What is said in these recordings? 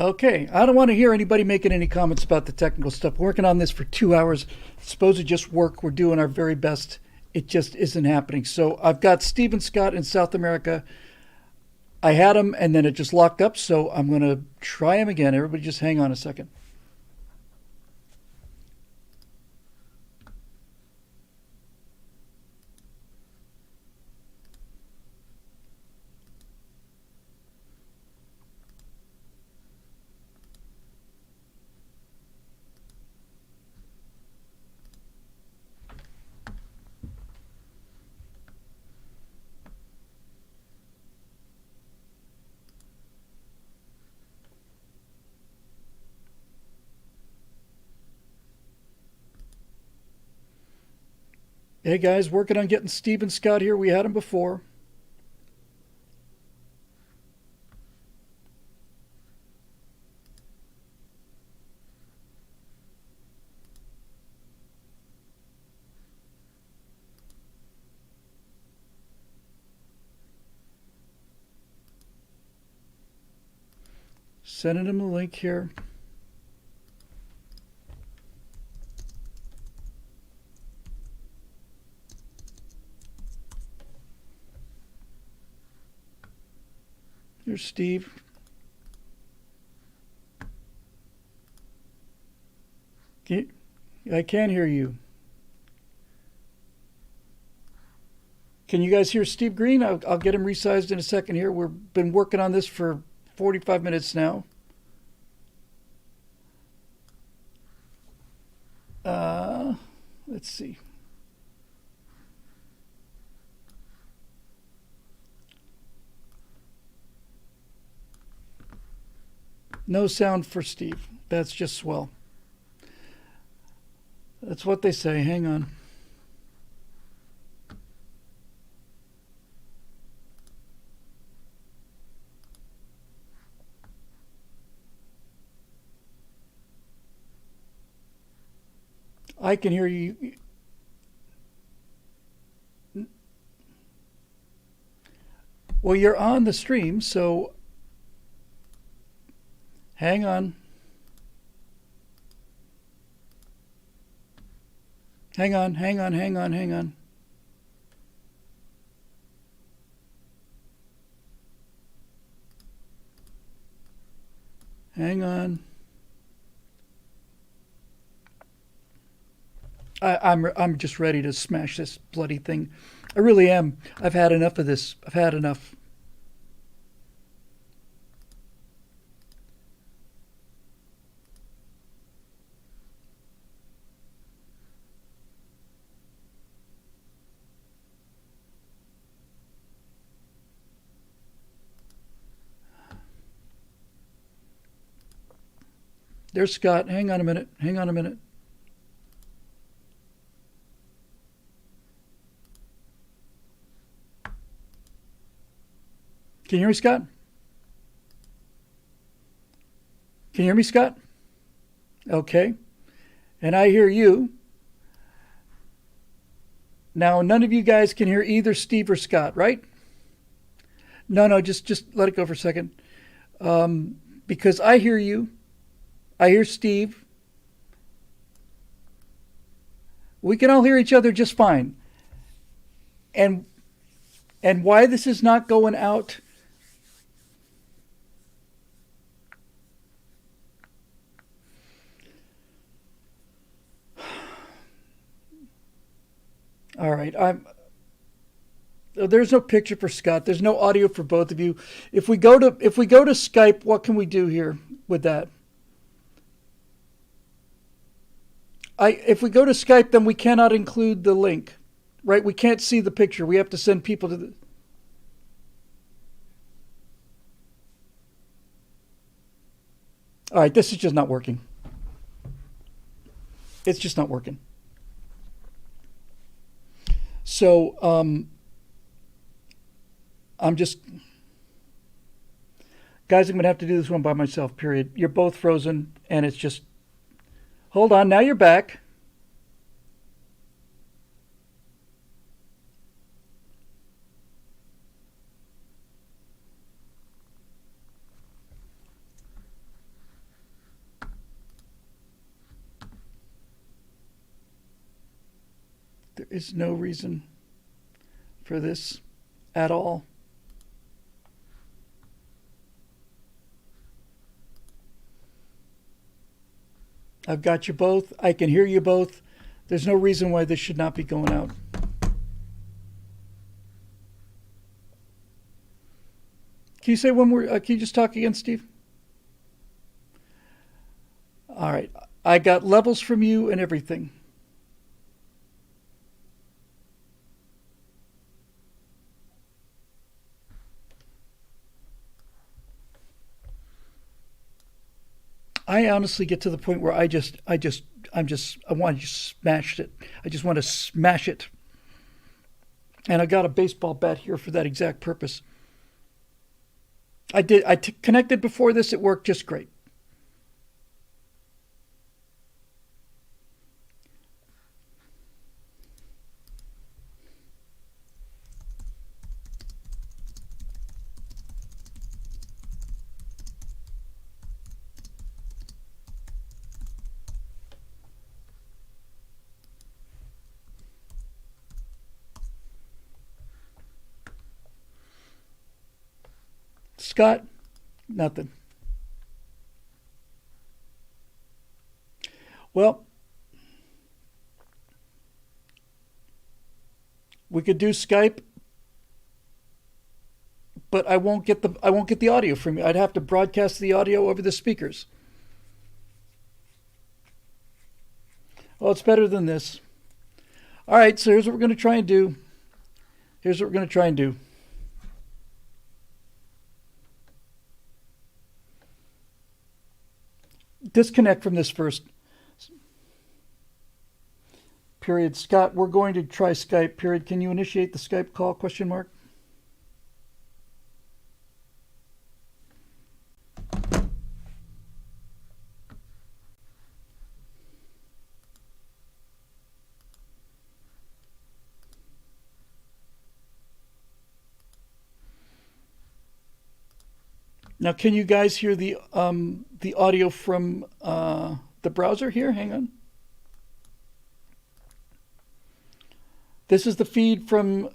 Okay, I don't want to hear anybody making any comments about the technical stuff. We're working on this for 2 hours. It's supposed to just work. We're doing our very best. It just isn't happening. So I've got Stephen Scott in South America. I had him and then it just locked up. So I'm going to try him again. Everybody just hang on a second. Hey guys, working on getting Stephen Scott here. We had him before. Sending him the link here. Here's Steve. I can't hear you. Can you guys hear Steve Green? I'll get him resized in a second here. We've been working on this for 45 minutes now. Let's see. No sound for Steve. That's just swell. That's what they say. Hang on. I can hear you. Well, you're on the stream, so hang on. Hang on. Hang on. I'm just ready to smash this bloody thing. I really am. I've had enough of this. I've had enough. There's Scott. Hang on a minute. Can you hear me, Scott? Can you hear me, Scott? Okay. And I hear you. Now, none of you guys can hear either Steve or Scott, right? No, just let it go for a second. Because I hear you. I hear Steve. We can all hear each other just fine. And why this is not going out. All right, there's no picture for Scott. There's no audio for both of you. If we go to Skype, what can we do here with that? If we go to Skype, then we cannot include the link, right? We can't see the picture. We have to send people to the. All right, this is just not working. It's just not working. So I'm just, guys, I'm going to have to do this one by myself, period. You're both frozen, and it's just, hold on, now you're back. is no reason for this at all. I've got you both. I can hear you both. There's no reason why this should not be going out. Can you say one more? Can you just talk again, Steve? All right. I got levels from you and everything. I honestly get to the point where I want to smash it. I just want to smash it. And I got a baseball bat here for that exact purpose. I connected before this. It worked just great. Scott, nothing. Well, we could do Skype, but I won't get the audio from you. I'd have to broadcast the audio over the speakers. Well, it's better than this. All right, so here's what we're going to try and do. Disconnect from this first. Period. Scott, we're going to try Skype. Period. Can you initiate the Skype call? Question mark. Now, can you guys hear the audio from the browser here? Hang on. This is the feed from.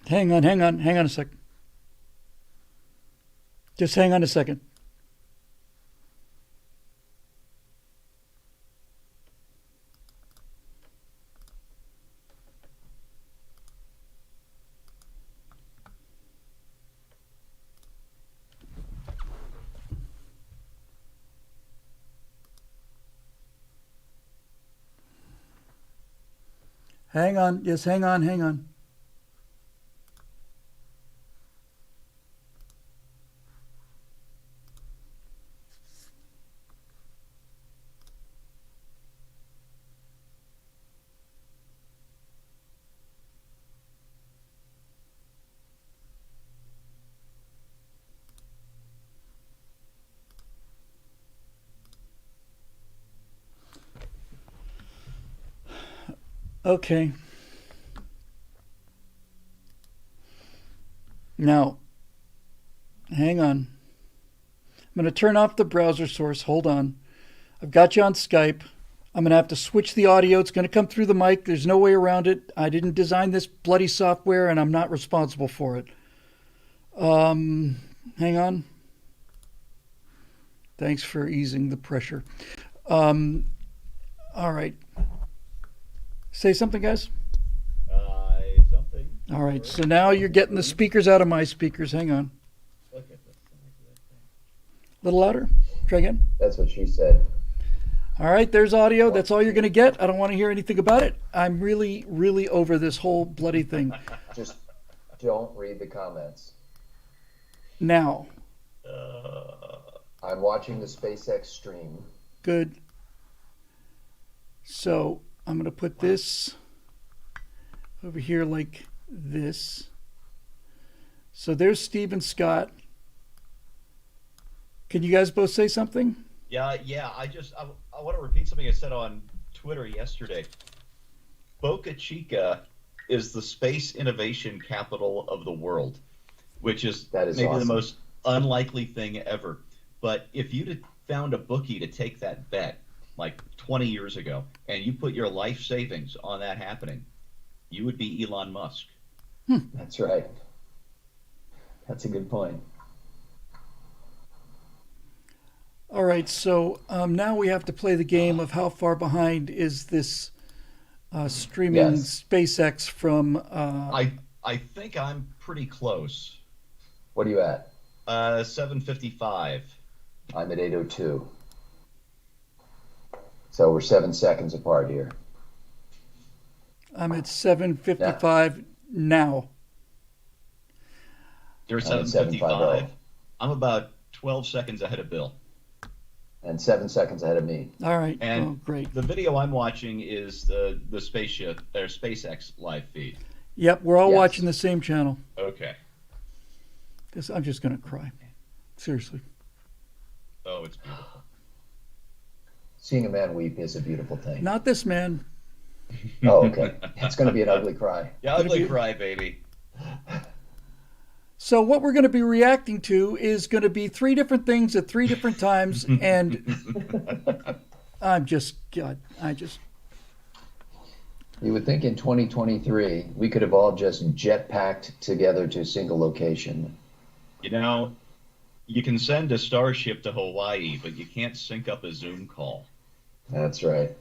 Hang on a second. Just hang on a second. Hang on. Yes, hang on. Okay. Now, hang on. I'm going to turn off the browser source. Hold on. I've got you on Skype. I'm going to have to switch the audio. It's going to come through the mic. There's no way around it. I didn't design this bloody software, and I'm not responsible for it. Hang on. Thanks for easing the pressure. All right. Say something, guys. Something. All right. So now you're getting the speakers out of my speakers. Hang on. A little louder. Try again. That's what she said. All right. There's audio. That's all you're going to get. I don't want to hear anything about it. I'm really, really over this whole bloody thing. Just don't read the comments. Now. I'm watching the SpaceX stream. Good. So I'm going to put this over here like this. So there's Steve and Scott. Can you guys both say something? Yeah. I want to repeat something I said on Twitter yesterday. Boca Chica is the space innovation capital of the world, which is maybe awesome. the most unlikely thing ever. But if you'd have found a bookie to take that bet like 20 years ago, and you put your life savings on that happening, you would be Elon Musk. That's right. That's a good point. All right, so now we have to play the game of how far behind is this streaming SpaceX from... I think I'm pretty close. What are you at? 7:55. I'm at 8:02. So we're 7 seconds apart here. I'm at 7:55 now. You're at I'm at 7:55. I'm about 12 seconds ahead of Bill. And 7 seconds ahead of me. All right. And great. The video I'm watching is the spaceship or SpaceX live feed. Yep, we're all watching the same channel. Okay. I'm just going to cry. Seriously. Oh, it's beautiful. Seeing a man weep is a beautiful thing. Not this man. Oh, okay. It's going to be an ugly cry. Yeah, ugly cry, baby. So what we're going to be reacting to is going to be 3 different things at 3 different times, and I'm just, God, You would think in 2023 we could have all just jetpacked together to a single location. You know, you can send a Starship to Hawaii, but you can't sync up a Zoom call. That's right.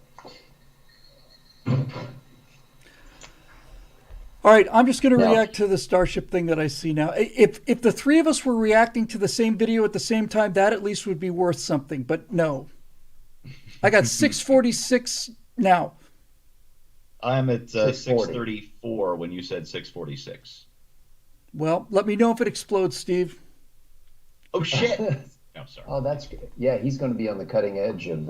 All right, I'm just going to react to the Starship thing that I see now. If the 3 of us were reacting to the same video at the same time, that at least would be worth something. But no. I got 646 now. I'm at 6:34 when you said 6:46. Well, let me know if it explodes, Steve. Oh, shit. No, sorry. Oh, that's good. Yeah, he's going to be on the cutting edge of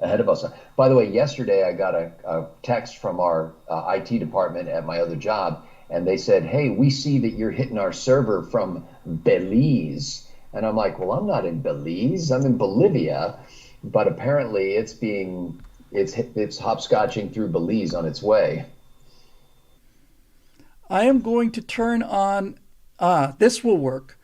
ahead of us. By the way, yesterday I got a text from our IT department at my other job, and they said, "Hey, we see that you're hitting our server from Belize." And I'm like, "Well, I'm not in Belize. I'm in Bolivia." But apparently it's hopscotching through Belize on its way. I am going to turn on, this will work.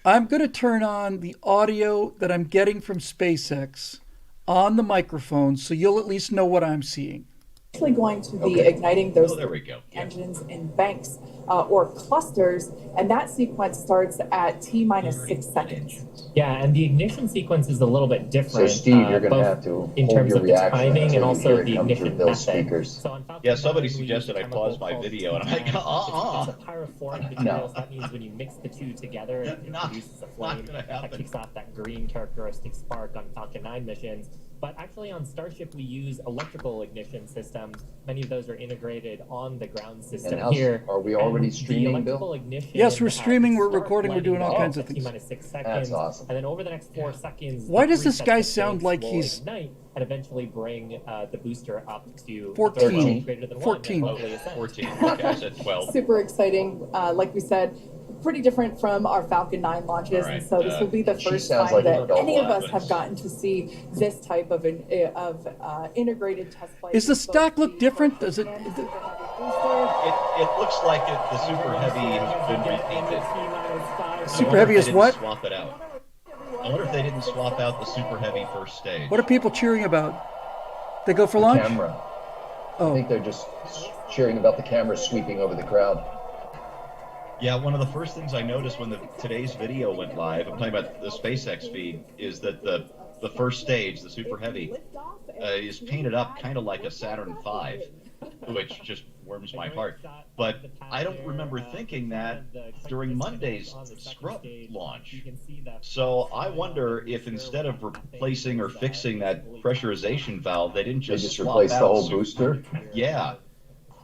I'm going to turn on the audio that I'm getting from SpaceX on the microphone so you'll at least know what I'm seeing. Actually going to be igniting those there we go. engines in banks or clusters, and that sequence starts at T-minus 6 seconds. Yeah, and the ignition sequence is a little bit different. So Steve, you're going to have to in hold terms your of the reaction timing and also the come through ignition those method. speakers. So on Falcon Yeah, somebody 9, we suggested use I a pause chemical my called video, and I'm like, It's a pyrophoric material, so that means when you mix the two together, it produces a flame that kicks off that green characteristic spark on Falcon 9 missions. But actually on Starship, we use electrical ignition systems. Many of those are integrated on the ground system here. Are we already And streaming, the electrical Bill? ignition, Yes, we're streaming, we're start recording, we're doing all lighting kinds of up at things. T-minus 6 seconds. That's awesome. And then over the next 4 seconds, Why the does 3 this sets guy of sound tanks like will he's- ignite and eventually bring the booster up to 14. greater than 14. 1, and hopefully Ascent. 14. Okay, I said 12. Super exciting. Like we said, pretty different from our Falcon 9 launches, All right, and so this will be the she first sounds time like an that adult any of us one. have gotten to see this type of integrated test flight. Is the stock look different? Does it? It looks like the Super Heavy has been repainted. Super Heavy is what? Swap it out. I wonder if they didn't swap out the Super Heavy first stage. What are people cheering about? They go for launch? Camera. I Oh, think they're just cheering about the camera sweeping over the crowd. Yeah, one of the first things I noticed when today's video went live, I'm talking about the SpaceX feed, is that the first stage, the Super Heavy, is painted up kind of like a Saturn V, which just warms my heart. But I don't remember thinking that during Monday's scrub launch. So I wonder if instead of replacing or fixing that pressurization valve, they didn't They just just swap replaced the out whole booster. Yeah,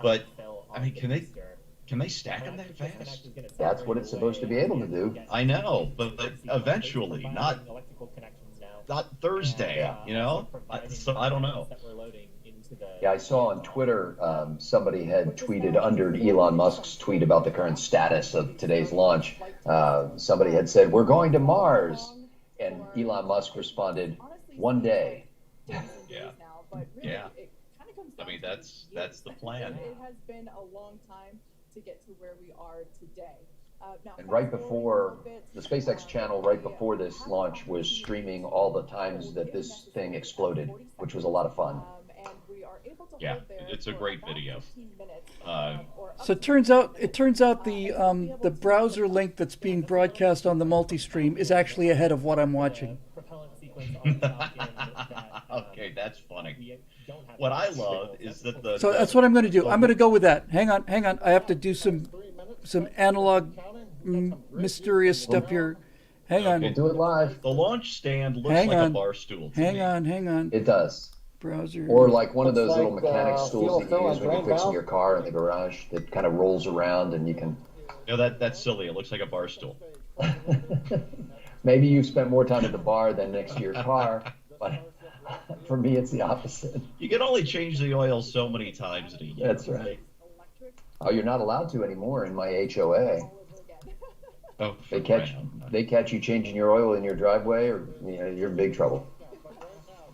but I mean, can they stack them that fast? That's what it's supposed to be able to do. I know, but eventually, not Thursday, Yeah. you know? So I don't know. Yeah, I saw on Twitter somebody had tweeted under Elon Musk's tweet about the current status of today's launch. Somebody had said, "We're going to Mars," and Elon Musk responded, "One day." Yeah. Yeah. I mean, that's the plan. It has been a long time to get to where we are today. And right before the SpaceX channel, right before this launch, was streaming all the times that this thing exploded, which was a lot of fun. Yeah, it's a great video. so it turns out the browser link that's being broadcast on the multi-stream is actually ahead of what I'm watching. Okay, that's funny. What I love is that So that's what I'm going to do. I'm going to go with that. Hang on. I have to do some analog mysterious stuff here. Hang on. We'll do it live. the launch stand looks Hang like on. a bar stool. To Hang me. on. It does. Browser. Or like one of those little like, mechanic stools that fuel you use fill when and you're fixing drain your car in the garage that kind of rolls around and you can. No, that's silly. It looks like a bar stool. Maybe you've spent more time at the bar than next to your car, but for me, it's the opposite. You can only change the oil so many times in a year. That's right. Oh, you're not allowed to anymore in my HOA. Oh, They catch you changing your oil in your driveway, or you're in big trouble.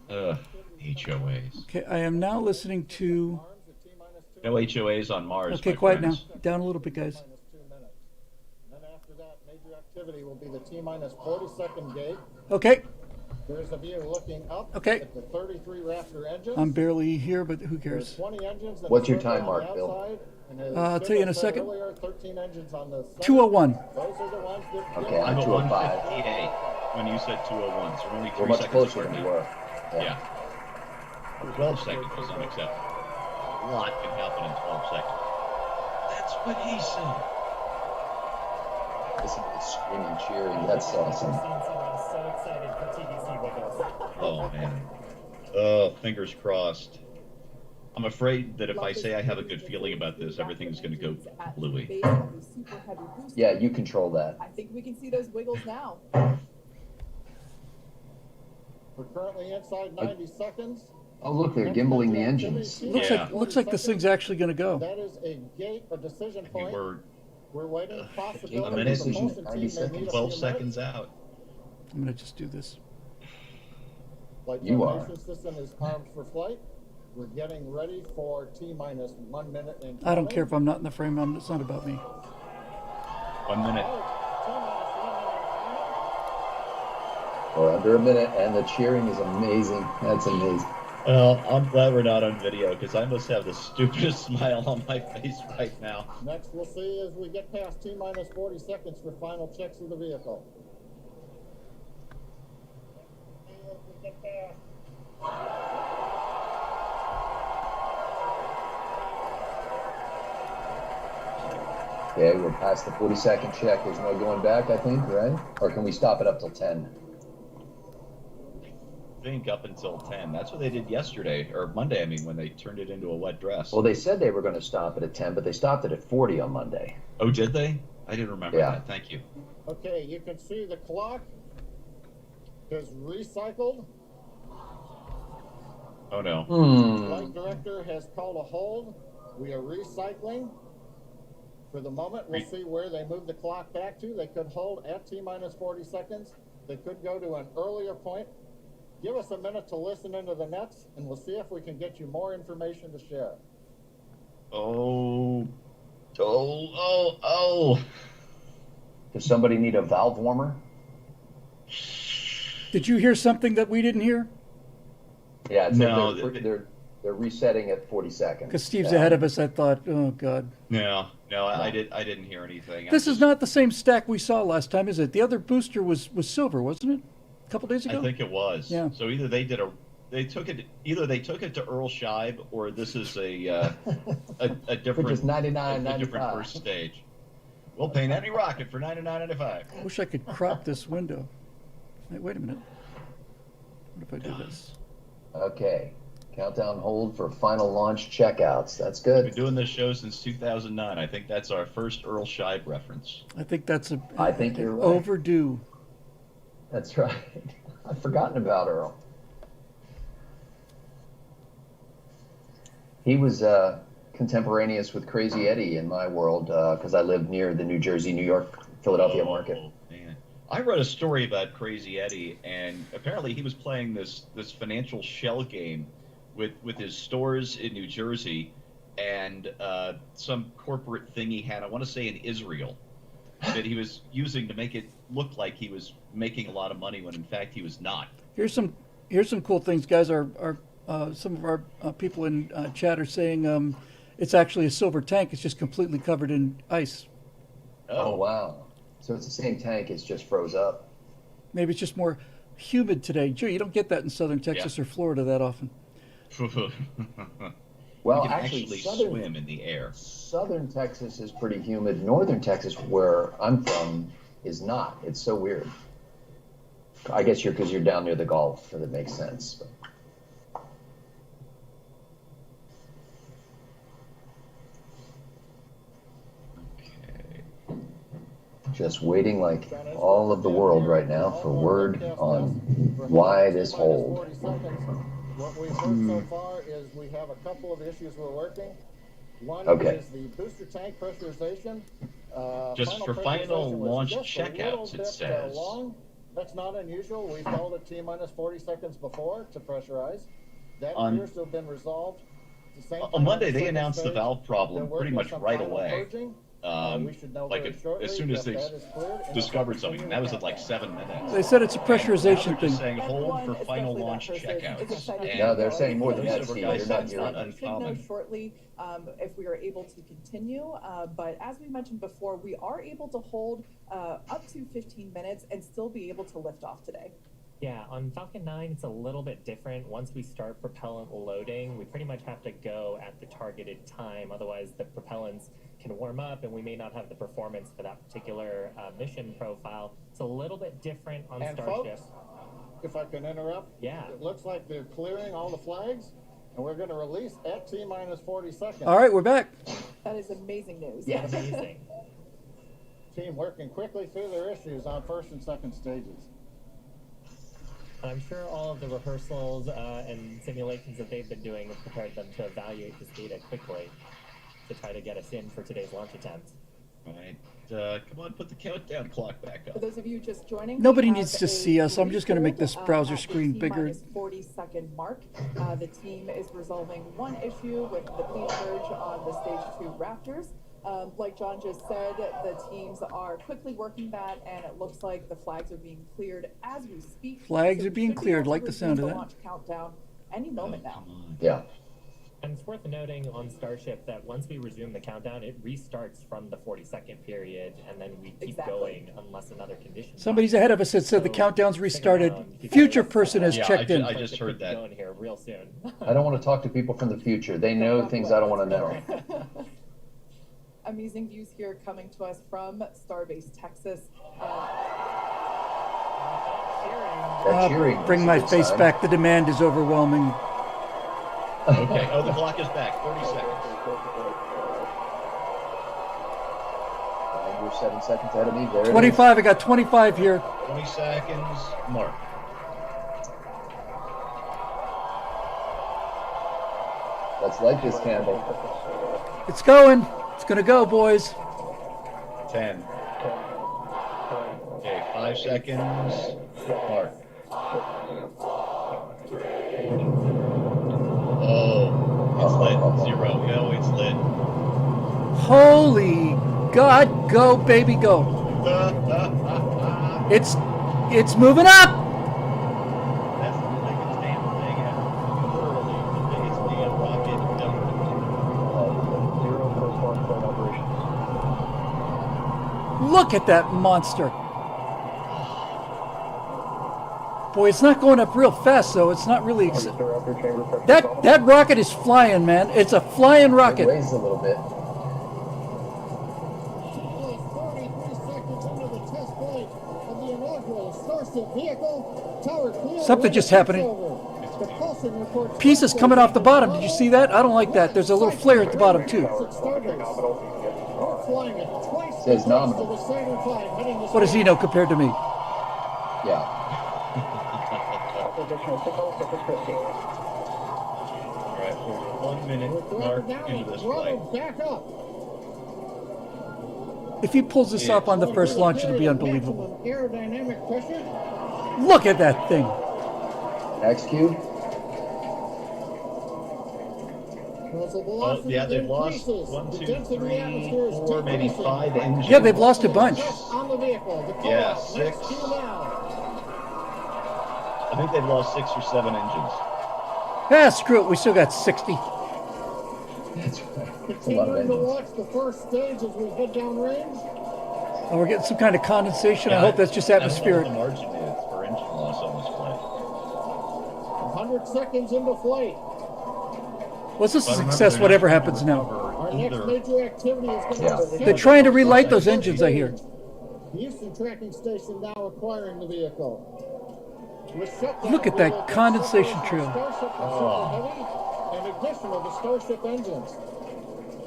HOAs. Okay, I am now listening to. No HOAs on Mars. Okay, my quiet friends. now. Down a little bit, guys. Then after that, major activity will be the T-minus 40-second gate. Okay, There's a view looking up Okay. at the 33 Raptor engines. I'm barely here, but who There's cares? 20 engines that What's your circle time on mark, the Bill? outside, and as I'll tell you in a Bill said second. Earlier, 13 engines on the side. 201. Those are the ones that Okay, I'm I'm at 205. 158 when you said 201, so we're only 3 We're much seconds closer apart than we now. were. Yeah. 12 seconds is unacceptable. A lot can happen in 12 seconds. That's what he said. Listen to the screaming, cheering. That's awesome. So excited for TBC Wiggles. Oh, man. Oh, fingers crossed. I'm afraid that if I say I have a good feeling about this, everything's going to go bluey. Yeah, you control that. I think we can see those wiggles now. We're currently inside 90 seconds. Oh, look, they're gimbaling the engines. Yeah. Looks like this thing's actually going to go. That is a gate, a decision We point. were We're waiting possibility a minute, the propulsion 90 team may seconds. need a 12 few seconds minutes. out. I'm going to just do this. Flight You termination system is armed for flight. We're getting ready for T-minus 1 minute and I don't counting. care if I'm not in the frame. It's not about me. 1 minute. We're under a minute, and the cheering is amazing. That's amazing. Well, I'm glad we're not on video because I must have the stupidest smile on my face right now. Next, we'll see as we get past T-minus 40 seconds for final checks of the vehicle. As we get past Okay, we're past the 40-second check. There's no going back, I think, right? Or can we stop it up till 10? I think up until 10. That's what they did yesterday, or Monday, I mean, when they turned it into a wet dress. Well, they said they were going to stop it at 10, but they stopped it at 40 on Monday. Oh, did they? I didn't remember Yeah. that. Thank you. Okay, you can see the clock is recycled. Oh, no. Hmm. Flight director has called a hold. We are recycling. For the moment, we'll see where they move the clock back to. They could hold at T-minus 40 seconds. They could go to an earlier point. Give us a minute to listen into the nets, and we'll see if we can get you more information to share. Oh. Does somebody need a valve warmer? Did you hear something that we didn't hear? Yeah, it's No, they're resetting at 40 seconds. Because Steve's ahead of us, I thought, oh, God. No, I didn't hear anything. This is not the same stack we saw last time, is it? The other booster was silver, wasn't it? A couple days ago? I think it was. Yeah. So either they took it to Earl Scheib, or this is a different, Which is $99.95. a different first stage. We'll paint any rocket for $99.95. I wish I could crop this window. Wait a minute. What if I do this? Okay. Countdown hold for final launch checkouts. That's We've good. been doing this show since 2009. I think that's our first Earl Scheib reference. I think that's I think you're right. overdue. That's right. I've forgotten about Earl. He was contemporaneous with Crazy Eddie in my world because I lived near the New Jersey, New York, Philadelphia market. Man. I read a story about Crazy Eddie, and apparently he was playing this financial shell game with his stores in New Jersey and some corporate thing he had, I want to say in Israel, that he was using to make it look like he was making a lot of money when in fact he was not. Here's some cool things, guys. Some of our people in chat are saying it's actually a silver tank. It's just completely covered in ice. Oh, wow. So it's the same tank, it's just froze up. Maybe it's just more humid today. Joe, you don't get that in southern Texas or Florida that often. Well, you can actually swim in the air. Southern Texas is pretty humid. Northern Texas, where I'm from, is not. It's so weird. I guess because you're down near the Gulf, so that makes sense. But. Just waiting like all of the world right now for word on why this hold. What we've heard so far is we have a couple of issues we're working. One is the booster tank pressurization. Just for final launch checkouts, it says. That's not unusual. We've held at T-minus 40 seconds before to pressurize. That appears to have been resolved. On Monday, they announced the valve problem pretty much right away. We should know like as soon as they discovered something, and that was at like 7 minutes. They said it's a pressurization thing. Just thing. saying hold for final launch checkouts. No, they're saying more than that, Steve. Guys, They're that's not not We should know uncommon. shortly if we are able to continue. But as we mentioned before, we are able to hold up to 15 minutes and still be able to lift off today. Yeah, on Falcon 9, it's a little bit different. Once we start propellant loading, we pretty much have to go at the targeted time. Otherwise, the propellants can warm up, and we may not have the performance for that particular mission profile. It's a little bit different on And Starship. folks, if I can interrupt, Yeah. it looks like they're clearing all the flags, and we're going to release at T-minus 40 seconds. All right, we're back. That is amazing news. Yeah. Amazing. Team working quickly through their issues on first and second stages. I'm sure all of the rehearsals and simulations that they've been doing have prepared them to evaluate this data quickly to try to get us in for today's launch attempt. All right, come on, put the countdown clock back For up. those of you just joining, Nobody we have needs to a see us. I'm just going to make this brief browser at the screen bigger. T-minus 40-second mark. The team is resolving one issue with the bleed purge on the stage 2 Raptors. Like John just said, the teams are quickly working that, and it looks like the flags are being cleared as we speak. Flags So are being we should be cleared. able to Like the sound of resume that. Launch countdown any moment now. Come on. Yeah. And it's worth noting on Starship that once we resume the countdown, it restarts from the 40-second period, and then we keep Exactly. going unless another condition. Somebody's ahead of us that said the countdown's restarted. Future person has Yeah, checked in. I just heard that. Going here real soon. I don't want to talk to people from the future. They know things I don't want to know. Amazing views here coming to us from Starbase, Texas. That cheering. Bring my face Sign. back. The demand is overwhelming. Okay, oh, the clock is back. 30 seconds. And you're 7 seconds ahead of me. There it is. 25. I got 25 here. 20 seconds, mark. Let's light this candle. It's going. It's going to go, boys. 10. Okay, 5 seconds. Mark. Oh, it's lit. 0. No, it's lit. Holy God, go, baby, go. It's moving up. That's the biggest damn thing ever. Literally, the biggest damn rocket ever. 0 first launch flight operations. Look at that monster. Boy, it's not going up real fast, though. It's not really. That rocket is flying, man. It's a flying It rocket. weighs a little bit. 43 seconds into the test flight of the inaugural Starship vehicle. Tower clear. Something just happening. Propulsion reports Pieces coming off the bottom. Did you see that? I don't like that. There's a little flare at the bottom, too. We're flying at twice the Says pace nominal. of the Saturn V, heading to What does he know compared to me? Yeah. Additional signal, surface proceed. Alright, we're 1 minute mark into this flight. Back up. If he pulls this up on the first launch, it'll be unbelievable. Maximum aerodynamic pressure. Look at that thing. X cube. Oh, yeah, they've lost 1, 2, 3, 4, maybe 5 engines. Yeah, they've lost a bunch. On the vehicle. The Yeah, call-out. 6. Next cue now. I think they've lost 6 or 7 engines. Ah, screw it. We still got 60. That's right. It's a lot of Continuing to engines. watch the first stage as we head downrange. Oh, we're getting some kind of condensation. I hope that's just I don't know atmospheric. what the margin is for engine loss on this flight. 100 seconds into flight. What's a But remember, success, they're whatever not gonna happens now? recover Our next either. major activity is going Yeah. to be They're trying to relight those engines, I hear. The Houston tracking station now acquiring the vehicle. With shutdown, Look at we that will get condensation separation trail. of Starship and Super Heavy, in addition of the Starship engines.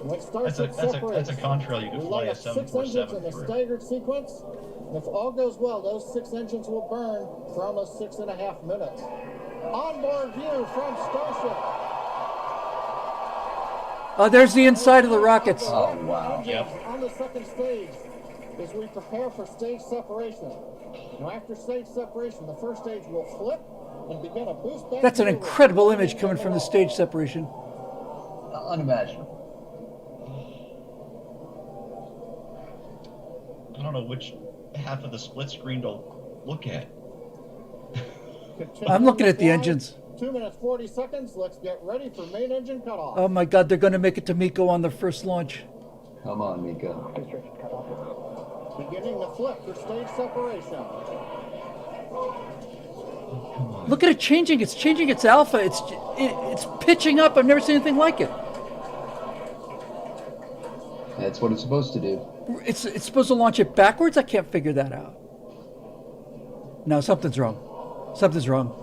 When Starship That's a separates, contrail you we could fly light a up 6 engines in 747 a through. staggered sequence. And if all goes well, those 6 engines will burn for almost 6.5 minutes. Onboard view from Starship. Oh, there's the inside of the rockets. Oh, wow. Yep. On the second stage, as we prepare for stage separation. Now, after stage separation, the first stage will flip and begin a boost back. That's an maneuver. incredible image coming from the stage separation. Unimaginable. I don't know which half of the split screen to look at. I'm looking at the engines. 2 minutes 40 seconds. Let's get ready for main engine cutoff. Oh my God, they're going to make it to Miko on their first launch. Come on, Miko. Restriction cutoff. Beginning the flip for stage separation. Look at it changing. It's changing its alpha. It's pitching up. I've never seen anything like it. That's what it's supposed to do. It's supposed to launch it backwards? I can't figure that out. No, something's wrong. Something's wrong.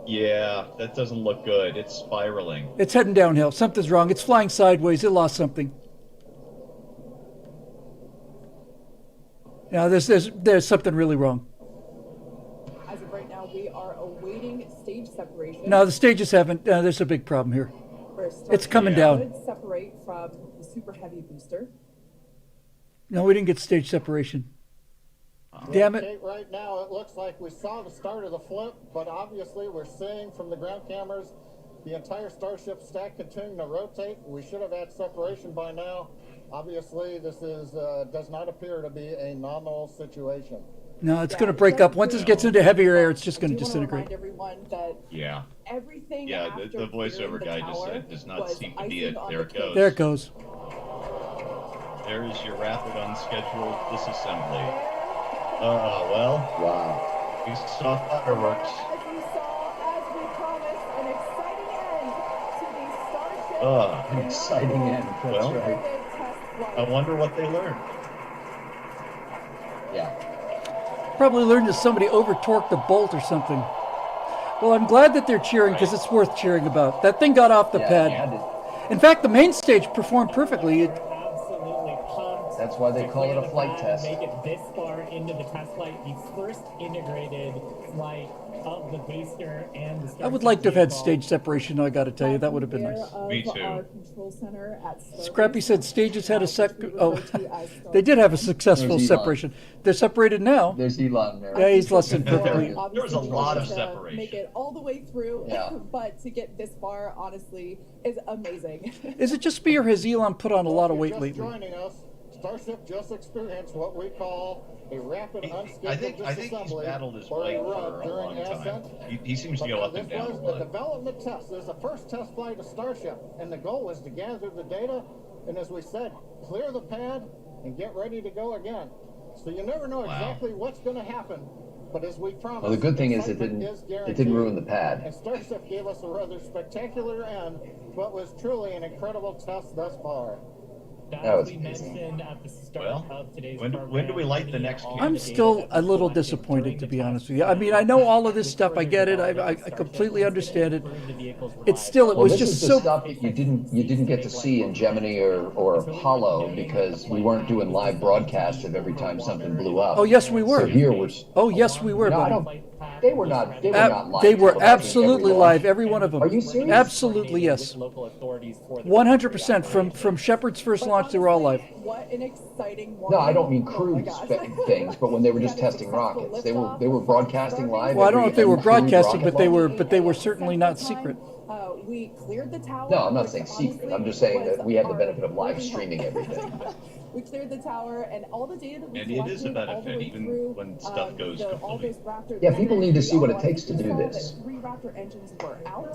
Yeah, that doesn't look good. It's spiraling. It's heading downhill. Something's wrong. It's flying sideways. It lost something. Now there's something really wrong. As of right now, we are awaiting stage separation. No, the stages haven't. There's a big problem here. Where It's coming Yeah. down. Could separate from the super heavy booster. No, we didn't get stage separation. Damn it. Kate, right now, it looks like we saw the start of the flip, but obviously we're seeing from the ground cameras the entire Starship stack continuing to rotate. We should have had separation by now. Obviously, this is does not appear to be a nominal situation. No, it's going to break up. Once it gets into heavier air, it's just going to I do wanna disintegrate. remind everyone that Yeah. everything Yeah, after the voiceover clearing guy the just tower said does not was seem to be icing it. on There the it cake. goes. There it goes. There is your rapid unscheduled disassembly. Well, Wow. we saw fireworks. As you saw, as we promised, an exciting end to the Starship An exciting end. That's Well, right. test flight. I wonder what they learned. Yeah. Probably learned that somebody over-torqued the bolt or something. Well, I'm glad that they're cheering because it's worth cheering about. That thing got off the Yeah, pad. and it- In fact, the main stage performed perfectly. Absolutely pumped. That's why they to call it clear a the flight pad, test. make it this far into the test flight, the first integrated flight of the booster and the Starship I would like to have had vehicle. stage separation, I got to tell you. That would have been nice. Me too. Our control center at Scrappy said stages had a which we refer to as they did have a successful There's Elon. separation. They're separated now. There's Elon there. Yeah, he's less than perfectly. There was a lot of to separation. Make it all the way through, Yeah. but to get this far, honestly, is amazing. Is it just me or has Elon put on a lot of If weight you're just lately? joining us, Starship just experienced what we call a rapid unscheduled I think he's disassembly battled his or way a for run a during long time. Ascent. He seems to go up and This down a was lot. the development test. This is the first test flight of Starship, and the goal was to gather the data, and as we said, clear the pad and get ready to go again. So you never know exactly what's going to happen, but as we promised, Well, the good thing is it didn't ruin the pad. And Starship gave us a rather spectacular end, but was truly an incredible test thus far. That As was we amazing. mentioned at the start Well, of today's when program, do we light the next all candle? I'm the data still that a was little collected disappointed, during to the be test honest with you. I mean, I know all of this stuff. I get it. I completely understand it. It's still, it Well, was this just is the so. stuff that you didn't get to see in Gemini or Apollo because we weren't doing live broadcasts of every time something blew up. Oh, yes, we were. So here we're. Oh, yes, we were. No, I buddy. don't. They were not. They were not live. They were telecasting absolutely every live, launch. every one of them. Are you serious? Absolutely, yes. 100% from Shepard's first launch. They were all live. What an exciting No, I don't morning. mean Oh crude my gosh. things, but when they were just We had a testing successful rockets, they were liftoff broadcasting live. Well, I don't know if they were every broadcasting, rocket but they were, launch? but they were certainly not secret. We cleared the tower. No, I'm not which saying secret. honestly I'm just saying was that we had the our benefit of live only streaming hope. everything. We cleared the tower and all the data that we And it collected is a all the benefit, way even through, when stuff goes all completely. those Raptor Yeah, people need to see what it we takes to do saw this. that 3 Raptor engines were out,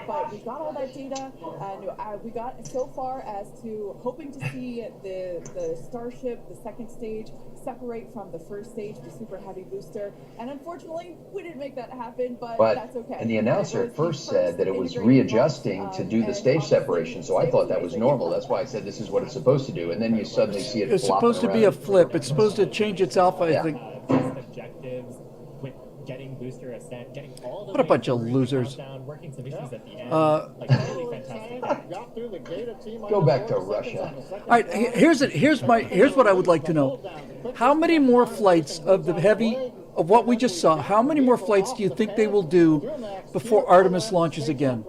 but we got all that data, and we got so far as to hoping to see the Starship, the second stage, separate from the first stage, the super heavy booster, and unfortunately, we didn't make that happen, but that's okay. And the announcer It at was first the said that it was integrated readjusting launch, to do the and stage honestly, separation, so I it thought that was amazing. normal. That's why I said this is what it's supposed to do. And then you suddenly see it It's flopping supposed to be a around. flip. It's supposed to change its alpha, I Yeah. think. Test objectives with getting booster ascent, getting all the What a way bunch of through, losers. countdown, working some missions at the end. Like, Really fantastic. Got through the gate at T-minus Go back to 40 Russia. seconds on the second All right, flight. here's what I would like to know. How many more flights of the heavy of what we just saw? How many more flights do you think they will do before Artemis launches again?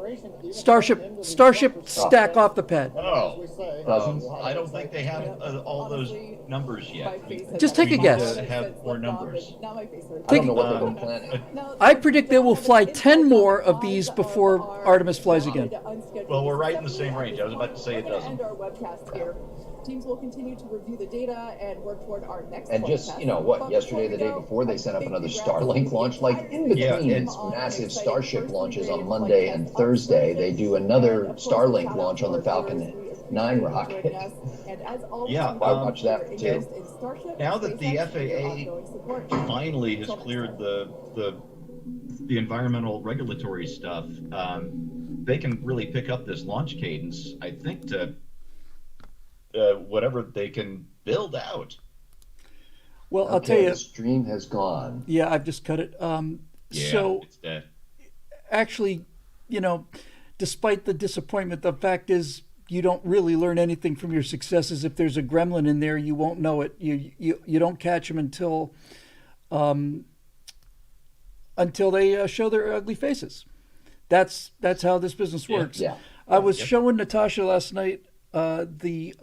Starship stack off the pad. Oh, Dozens? I don't think they have all those numbers yet. Just take a We guess. need to have more numbers. I don't know what they've been planning. I predict they will fly 10 more of these before Artemis flies again. Well, we're right in the same range. I was about to say it We're gonna doesn't. end our webcast here. Teams will continue to review the data and work toward our next And just, forecast. you know what, But yesterday, before the we day go, before, they sent up big another congrats Starlink to launch. the Like, entire in team between Yeah, its on an massive exciting Starship first launches on iteration Monday flight and test Thursday, on they do Starship. another And, of course, Starlink shout out launch to on the our Falcon viewers. We appreciate 9 you rocket. joining us. And as always, Yeah, we I thank watched you for that your too. interest in Starship, Now that the SpaceX, and your FAA ongoing support. finally has Until next cleared time. the environmental regulatory stuff, they can really pick up this launch cadence, I think, to whatever they can build out. Well, I'll Okay, tell you. the stream has gone. Yeah, I've just cut it. Yeah, So it's dead. actually, despite the disappointment, the fact is you don't really learn anything from your successes. If there's a gremlin in there, you won't know it. You don't catch them until they show their ugly faces. That's how this business works. Yeah. I was showing Natasha last night the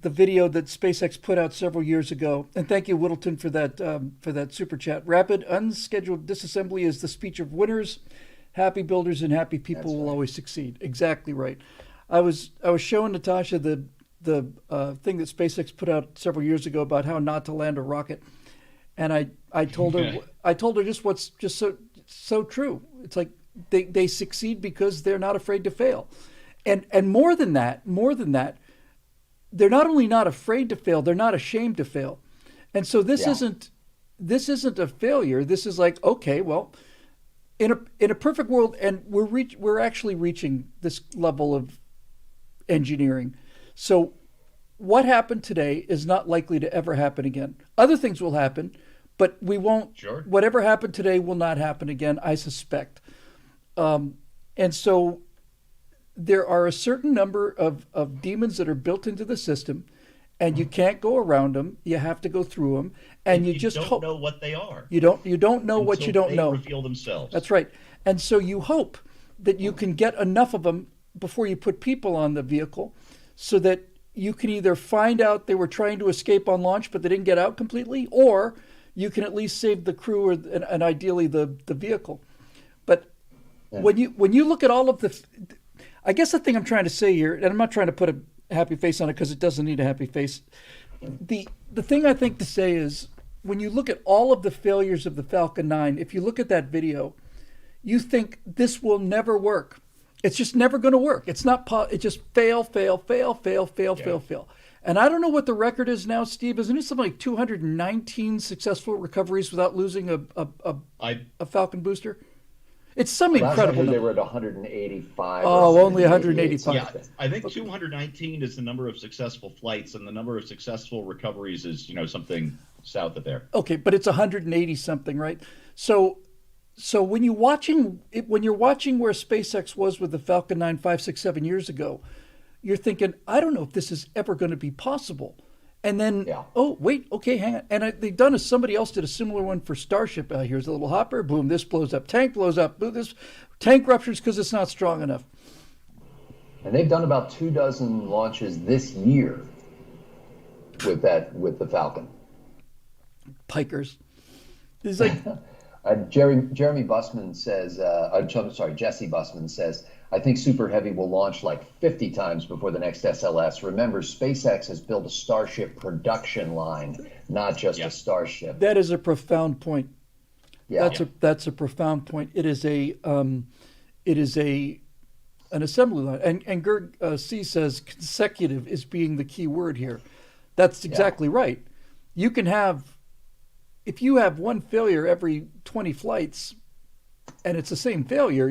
video that SpaceX put out several years ago, and thank you, Whittleton, for that super chat. Rapid unscheduled disassembly is the speech of winners. Happy builders and happy people will always succeed. Exactly right. I was showing Natasha the thing that SpaceX put out several years ago about how not to land a rocket, and I told her just what's just so true. It's like they succeed because they're not afraid to fail, and more than that, they're not only not afraid to fail, they're not ashamed to fail, and so this isn't a failure. This is like, okay, well, in a perfect world, and we're actually reaching this level of engineering. So what happened today is not likely to ever happen again. Other things will happen, but we won't. Sure. Whatever happened today will not happen again, I suspect. And so there are a certain number of demons that are built into the system, and you can't go around them. You have to go through them, and you just don't hope. know what they are. You don't know what you don't they know. reveal themselves. That's right. And so you hope that you can get enough of them before you put people on the vehicle, so that you can either find out they were trying to escape on launch but they didn't get out completely, or you can at least save the crew and ideally the vehicle. But when you look at all of I guess the thing I'm trying to say here, and I'm not trying to put a happy face on it because it doesn't need a happy face. The thing I think to say is, when you look at all of the failures of the Falcon 9, if you look at that video, you think this will never work. It's just never going to work. It's not. It just fail. And I don't know what the record is now, Steve. Isn't it something like 219 successful recoveries without losing a Falcon booster? It's some incredible number. They number. were at 185. Oh, only 185. Yeah, I think 219 is the number of successful flights, and the number of successful recoveries is, something south of there. Okay, but it's 180 something, right? So when you're watching where SpaceX was with the Falcon 9 5, 6, 7 years ago, you're thinking, I don't know if this is ever going to be possible. And then, oh, wait, okay, hang on. And they've done somebody else did a similar one for Starship. Here's a little hopper, boom, this blows up. Tank blows up, boom, this tank ruptures because it's not strong enough. And they've done about 24 launches this year with the Falcon. Pikers. It's like... Jeremy Bussman says, Jesse Bussman says, I think Super Heavy will launch like 50 times before the next SLS. Remember, SpaceX has built a Starship production line, not just a Starship. That is a profound point. Yeah. That's a profound point. It is an assembly line. And Gerd C says consecutive is being the key word here. That's exactly right. You can have, if you have one failure every 20 flights, and it's the same failure,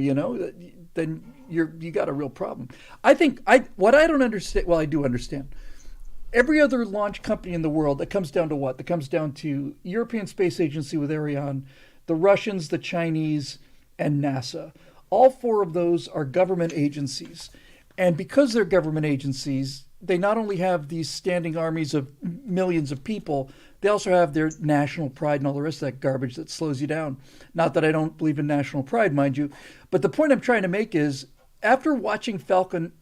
then you got a real problem. I don't understand. Well, I do understand. Every other launch company in the world, that comes down to what? That comes down to European Space Agency with Ariane, the Russians, the Chinese, and NASA. All four of those are government agencies. And because they're government agencies, they not only have these standing armies of millions of people, they also have their national pride and all the rest of that garbage that slows you down. Not that I don't believe in national pride, mind you. But the point I'm trying to make is, after watching Falcon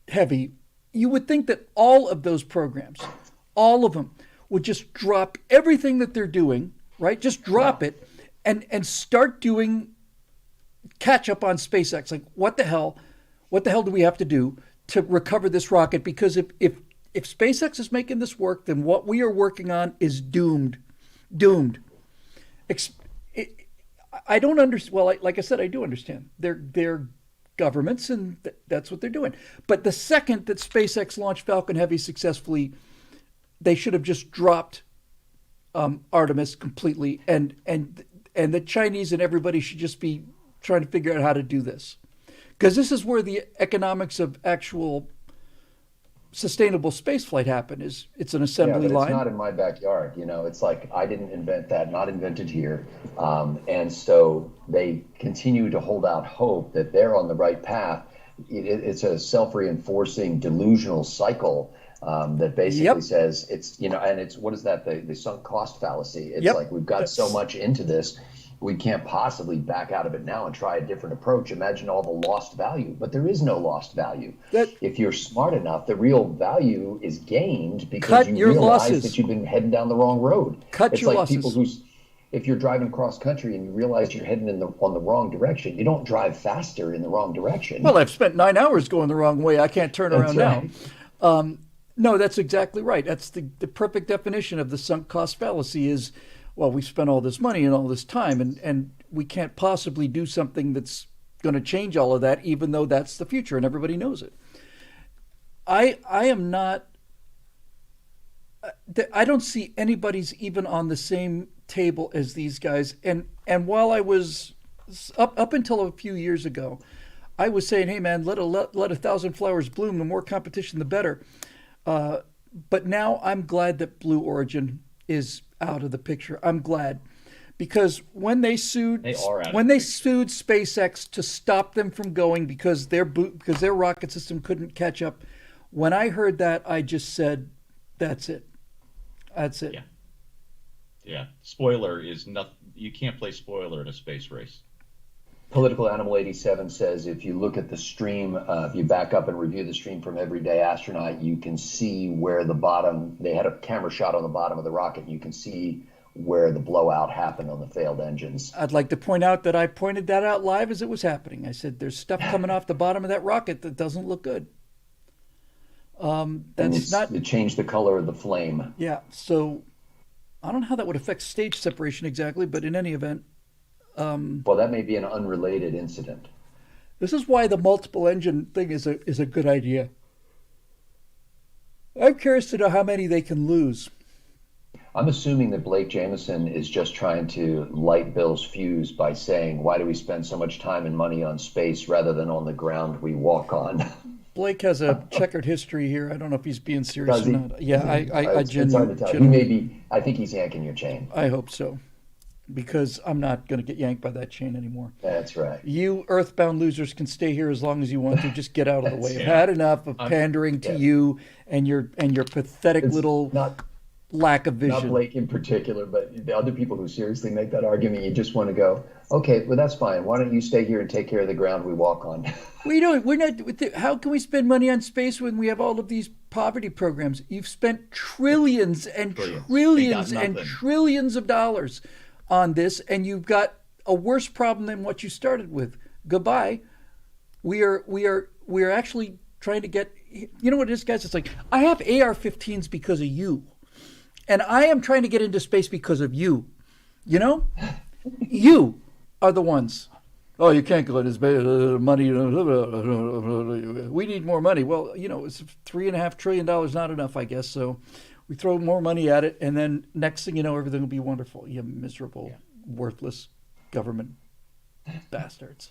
Heavy, you would think that all of those programs, all of them, would just drop everything that they're doing, right? Just drop it and start doing catch up on SpaceX. Like, what the hell do we have to do to recover this rocket? Because if SpaceX is making this work, then what we are working on is doomed. I don't understand. Well, like I said, I do understand. They're governments, and that's what they're doing. But the second that SpaceX launched Falcon Heavy successfully, they should have just dropped Artemis completely, and the Chinese and everybody should just be trying to figure out how to do this, because this is where the economics of actual sustainable spaceflight happen. It's an assembly line. It's not in my backyard. It's like, I didn't invent that, not invented here. And so they continue to hold out hope that they're on the right path. It's a self-reinforcing delusional cycle that basically says it's, and it's, what is that? The sunk cost fallacy. It's like, we've got so much into this, we can't possibly back out of it now and try a different approach. Imagine all the lost value, but there is no lost value. If you're smart enough, the real value is gained because you realize that you've been heading down the wrong road. It's your like losses. People if you're driving cross country and you realize you're heading on the wrong direction, you don't drive faster in the wrong direction. Well, I've spent 9 hours going the wrong way. I can't turn around right. now. No, that's exactly right. That's the perfect definition of the sunk cost fallacy is, well, we spent all this money and all this time, and we can't possibly do something that's going to change all of that, even though that's the future and everybody knows it. I am not, I don't see anybody's even on the same table as these guys. And while I was, up until a few years ago, I was saying, hey man, let 1,000 flowers bloom, the more competition, the better. But now I'm glad that Blue Origin is out of the picture. I'm glad, because when they sued SpaceX to stop them from going because their rocket system couldn't catch up, when I heard that, I just said, That's it. That's it. Yeah. Yeah. Spoiler is nothing. You can't play spoiler in a space race. Political Animal 87 says if you look at the stream, if you back up and review the stream from Everyday Astronaut, you can see where the bottom, they had a camera shot on the bottom of the rocket, and you can see where the blowout happened on the failed engines. I'd like to point out that I pointed that out live as it was happening. I said, there's stuff coming off the bottom of that rocket that doesn't look good. That's not... It changed the color of the flame. Yeah, so I don't know how that would affect stage separation exactly, but in any event... Well, that may be an unrelated incident. This is why the multiple engine thing is a good idea. I'm curious to know how many they can lose. I'm assuming that Blake Jameson is just trying to light Bill's fuse by saying, why do we spend so much time and money on space rather than on the ground we walk on? Blake has a checkered history here. I don't know if he's being serious Does or he? not. Yeah, It's hard to tell. He may be, I think he's yanking your chain. I hope so, because I'm not going to get yanked by that chain anymore. That's right. You earthbound losers can stay here as long as you want to. Just get out of the way. I've had enough of pandering to you and your pathetic little lack of vision. Not Blake in particular, but the other people who seriously make that argument, you just want to go, okay, well, that's fine. Why don't you stay here and take care of the ground we walk on? We're not. How can we spend money on space when we have all of these poverty programs? You've spent trillions and trillions and trillions of dollars on this, and you've got a worse problem than what you started with. Goodbye. We are actually trying to get. You know what it is, guys? It's like, I have AR-15s because of you, and I am trying to get into space because of you. You know, you are the ones. Oh, you can't go into space. Money. We need more money. Well, you know, it's $3.5 trillion not enough, I guess. So we throw more money at it, and then next thing you know, everything will be wonderful. You miserable, worthless government bastards.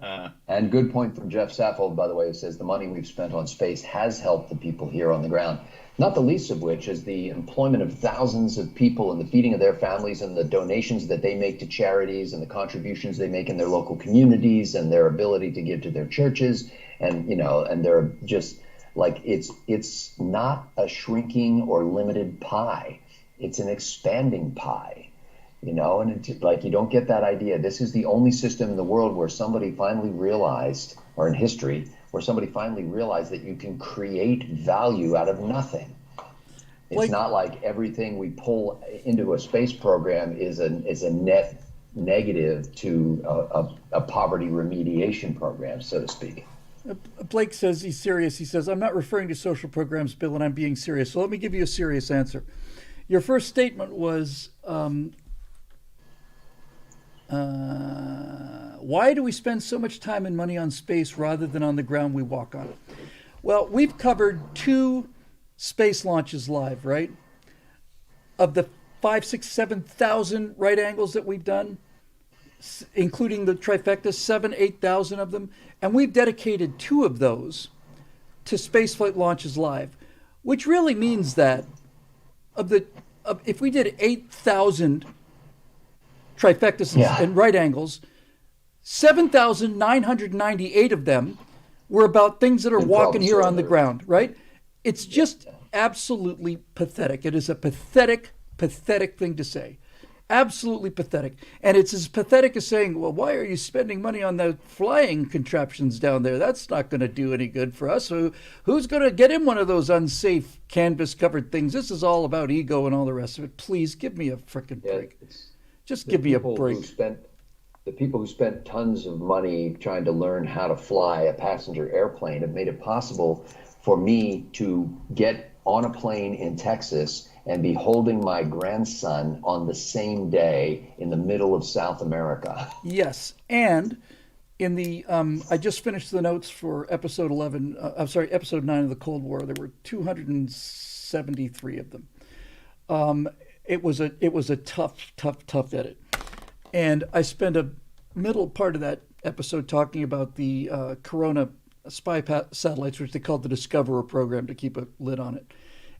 And good point from Jeff Saffold, by the way, who says the money we've spent on space has helped the people here on the ground, not the least of which is the employment of thousands of people and the feeding of their families and the donations that they make to charities and the contributions they make in their local communities and their ability to give to their churches. And, you know, and they're just like, it's not a shrinking or limited pie. It's an expanding pie. You know, and it's like, you don't get that idea. This is the only system in the world where somebody finally realized, or in history, where somebody finally realized that you can create value out of nothing. It's not like everything we pull into a space program is a net negative to a poverty remediation program, so to speak. Blake says he's serious. He says, I'm not referring to social programs, Bill, and I'm being serious. So let me give you a serious answer. Your first statement was, why do we spend so much time and money on space rather than on the ground we walk on? Well, we've covered 2 space launches live, right? Of the 5, 6, 7,000 right angles that we've done, including the trifecta, 7,000, 8,000 of them, and we've dedicated 2 of those to spaceflight launches live, which really means that if we did 8,000 trifectas and right angles, 7,998 of them were about things that are walking here on the ground, right? It's just absolutely pathetic. It is a pathetic thing to say. Absolutely pathetic. And it's as pathetic as saying, well, why are you spending money on the flying contraptions down there? That's not going to do any good for us. So who's going to get in one of those unsafe canvas-covered things? This is all about ego and all the rest of it. Please give me a frickin' break. Just give me a break. The people who spent tons of money trying to learn how to fly a passenger airplane have made it possible for me to get on a plane in Texas and be holding my grandson on the same day in the middle of South America. Yes, and in the I just finished the notes for episode 11. Episode 9 of the Cold War. There were 273 of them. It was a tough edit, and I spent a middle part of that episode talking about the Corona spy satellites, which they called the Discoverer program, to keep a lid on it.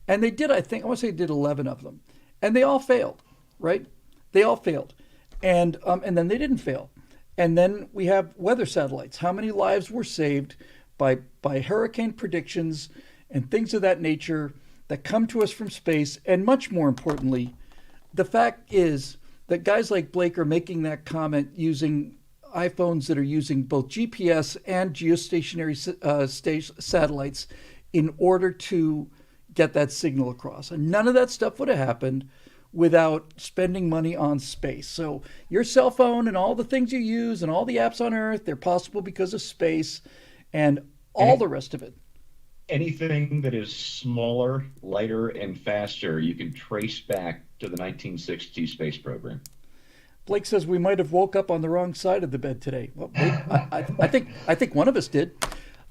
And they did, I want to say, did 11 of them, and they all failed, right? They all failed, and then they didn't fail, and then we have weather satellites. How many lives were saved by hurricane predictions and things of that nature that come to us from space. And much more importantly, the fact is that guys like Blake are making that comment using iPhones that are using both GPS and geostationary satellites in order to get that signal across. And none of that stuff would have happened without spending money on space. So your cell phone and all the things you use and all the apps on Earth, they're possible because of space and all the rest of it. Anything that is smaller, lighter, and faster, you can trace back to the 1960 space program. Blake says we might have woke up on the wrong side of the bed today. Well, I think one of us did.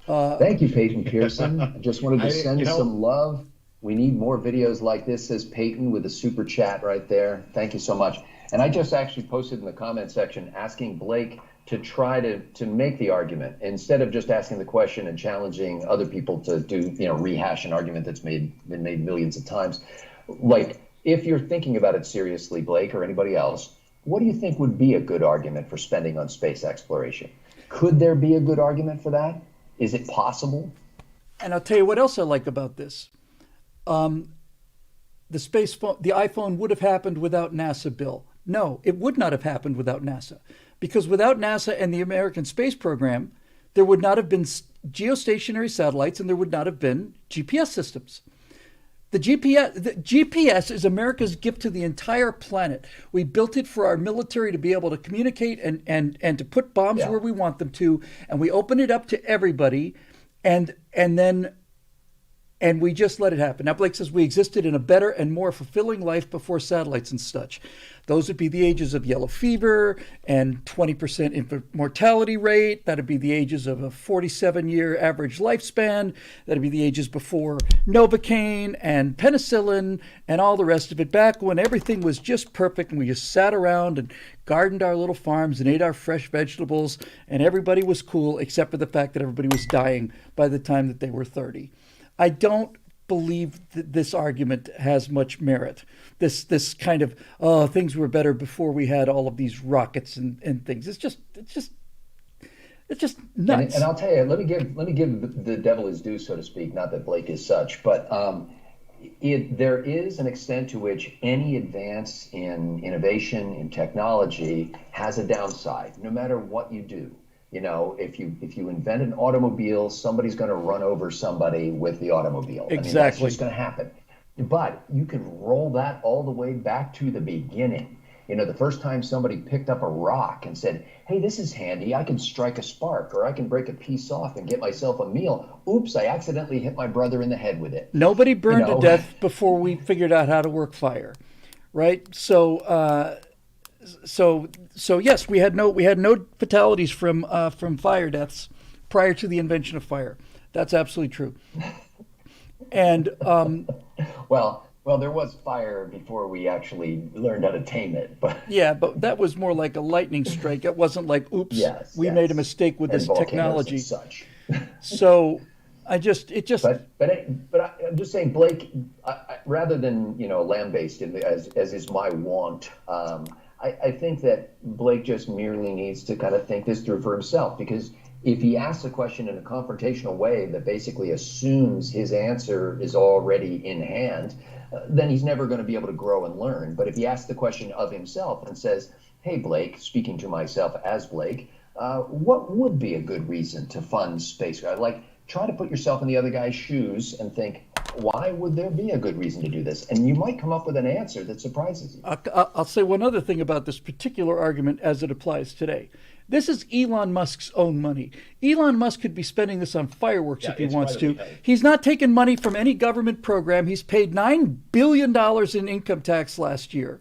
Thank you, Peyton Pearson. I just wanted to send some love. We need more videos like this, says Peyton with a super chat right there. Thank you so much. And I just actually posted in the comment section asking Blake to try to make the argument instead of just asking the question and challenging other people to do, rehash an argument that's been made millions of times. Like, if you're thinking about it seriously, Blake, or anybody else, what do you think would be a good argument for spending on space exploration? Could there be a good argument for that? Is it possible? And I'll tell you what else I like about this. The iPhone would have happened without NASA, Bill. No, it would not have happened without NASA. Because without NASA and the American space program, there would not have been geostationary satellites and there would not have been GPS systems. The GPS is America's gift to the entire planet. We built it for our military to be able to communicate and to put bombs where we want them to, and we open it up to everybody, and we just let it happen. Now, Blake says we existed in a better and more fulfilling life before satellites and such. Those would be the ages of yellow fever and 20% infant mortality rate. That'd be the ages of a 47-year average lifespan. That'd be the ages before Novocaine and penicillin and all the rest of it, back when everything was just perfect and we just sat around and gardened our little farms and ate our fresh vegetables and everybody was cool, except for the fact that everybody was dying by the time that they were 30. I don't believe that this argument has much merit. This kind of, things were better before we had all of these rockets and things. It's just nuts. And I'll tell you, let me give the devil his due, so to speak. Not that Blake is such, but there is an extent to which any advance in innovation, in technology, has a downside, no matter what you do. If you invent an automobile, somebody's going to run over somebody with the automobile. Exactly. That's just going to happen. But you can roll that all the way back to the beginning. The first time somebody picked up a rock and said, hey, this is handy. I can strike a spark, or I can break a piece off and get myself a meal. Oops, I accidentally hit my brother in the head with it. Nobody burned to death before we figured out how to work fire, right? So yes, we had no fatalities from fire deaths prior to the invention of fire. That's absolutely true. And well, there was fire before we actually learned how to tame it. But yeah, but that was more like a lightning strike. It wasn't like, oops, we made a mistake with this technology. And such. So But I'm just saying, Blake, rather than lambaste as is my wont, I think that Blake just merely needs to kind of think this through for himself, because if he asks a question in a confrontational way that basically assumes his answer is already in hand, then he's never going to be able to grow and learn. But if he asks the question of himself and says, hey, Blake, speaking to myself as Blake, what would be a good reason to fund space? Like, try to put yourself in the other guy's shoes and think, why would there be a good reason to do this? And you might come up with an answer that surprises you. I'll say one other thing about this particular argument as it applies today. This is Elon Musk's own money. Elon Musk could be spending this on fireworks if he wants to. He's not taking money from any government program. He's paid $9 billion in income tax last year.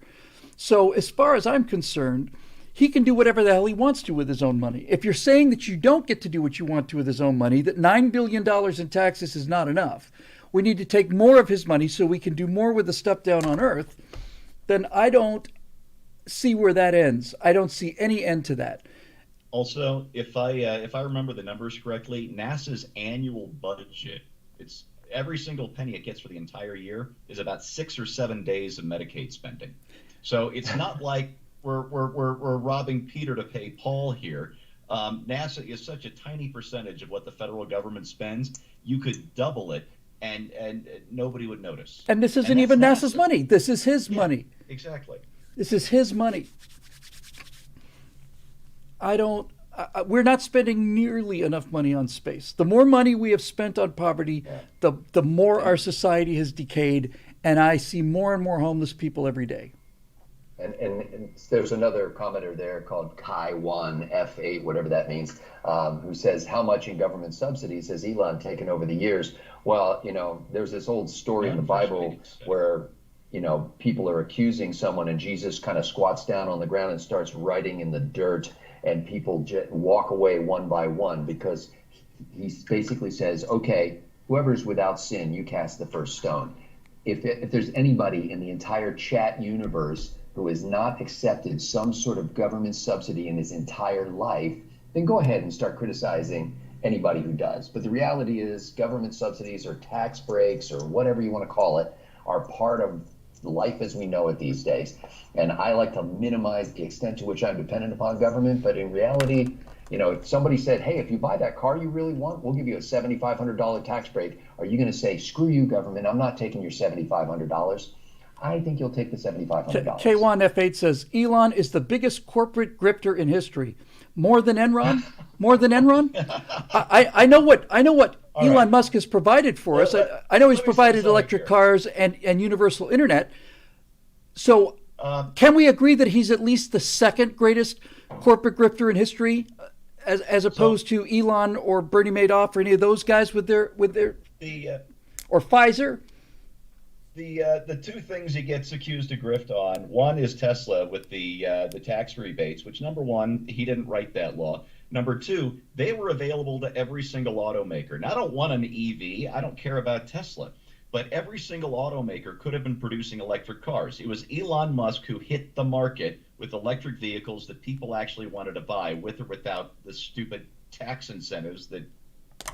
So as far as I'm concerned, he can do whatever the hell he wants to with his own money. If you're saying that you don't get to do what you want to with his own money, that $9 billion in taxes is not enough, we need to take more of his money so we can do more with the stuff down on Earth, then I don't see where that ends. I don't see any end to that. Also, if I remember the numbers correctly, NASA's annual budget, it's every single penny it gets for the entire year is about 6 or 7 days of Medicaid spending. So it's not like we're robbing Peter to pay Paul here. NASA is such a tiny percentage of what the federal government spends. You could double it and nobody would notice. And this isn't that's even NASA's NASA. money. This is his money. Exactly. This is his money. We're not spending nearly enough money on space. The more money we have spent on poverty, the more our society has decayed, and I see more and more homeless people every day. And there's another commenter there called Kai1F8, whatever that means, who says, how much in government subsidies has Elon taken over the years? Well, there's this old story in the Bible where, people are accusing someone and Jesus kind of squats down on the ground and starts writing in the dirt, and people walk away one by one because he basically says, okay, whoever's without sin, you cast the first stone. If there's anybody in the entire chat universe who has not accepted some sort of government subsidy in his entire life, then go ahead and start criticizing anybody who does. But the reality is government subsidies or tax breaks or whatever you want to call it are part of life as we know it these days. And I like to minimize the extent to which I'm dependent upon government. But in reality, if somebody said, hey, if you buy that car you really want, we'll give you a $7,500 tax break. Are you going to say, screw you, government, I'm not taking your $7,500? I think you'll take the $7,500. K1F8 says, Elon is the biggest corporate grifter in history. More than Enron? More than Enron? I know what Elon Musk has provided for us. I know he's provided electric cars and universal internet. So can we agree that he's at least the second greatest corporate grifter in history, as opposed to Elon or Bernie Madoff or any of those guys with their or Pfizer? The two things he gets accused of grift on, one is Tesla with the tax rebates, which number one, he didn't write that law. Number two, they were available to every single automaker. And I don't want an EV. I don't care about Tesla. But every single automaker could have been producing electric cars. It was Elon Musk who hit the market with electric vehicles that people actually wanted to buy, with or without the stupid tax incentives that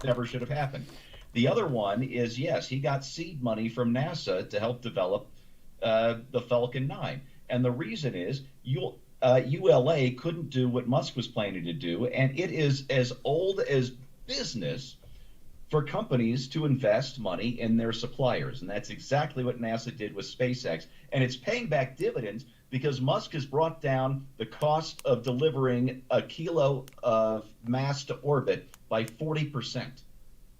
never should have happened. The other one is, yes, he got seed money from NASA to help develop the Falcon 9. And the reason is ULA couldn't do what Musk was planning to do, and it is as old as business for companies to invest money in their suppliers. And that's exactly what NASA did with SpaceX. And it's paying back dividends because Musk has brought down the cost of delivering a kilo of mass to orbit by 40%.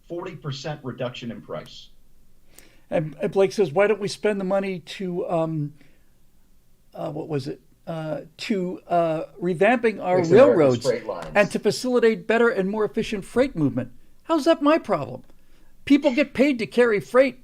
40% reduction in price. And Blake says, why don't we spend the money to, revamping our railroads and to facilitate better and more efficient freight movement? How's that my problem? People get paid to carry freight.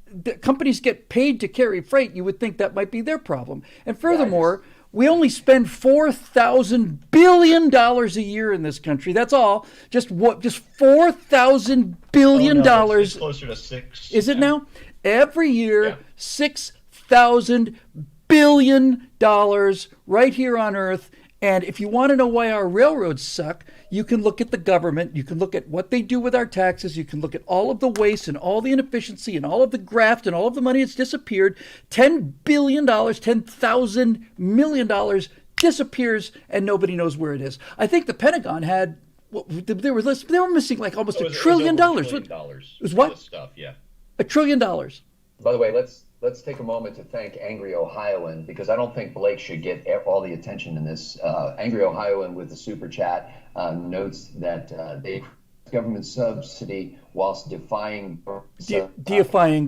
The companies get paid to carry freight. You would think that might be their problem. And furthermore, we only spend $4,000 billion a year in this country. That's all. Just $4,000 billion. It's closer to six. Is it now? Every year, $6,000 billion right here on Earth. And if you want to know why our railroads suck, you can look at the government. You can look at what they do with our taxes. You can look at all of the waste and all the inefficiency and all of the graft and all of the money that's disappeared. $10 billion, $10,000 million disappears and nobody knows where it is. I think the Pentagon had, they were missing like almost $1 trillion. It was what? Stuff, yeah. $1 trillion. By the way, let's take a moment to thank Angry Ohioan, because I don't think Blake should get all the attention in this. Angry Ohioan with the super chat notes that they government subsidy whilst deifying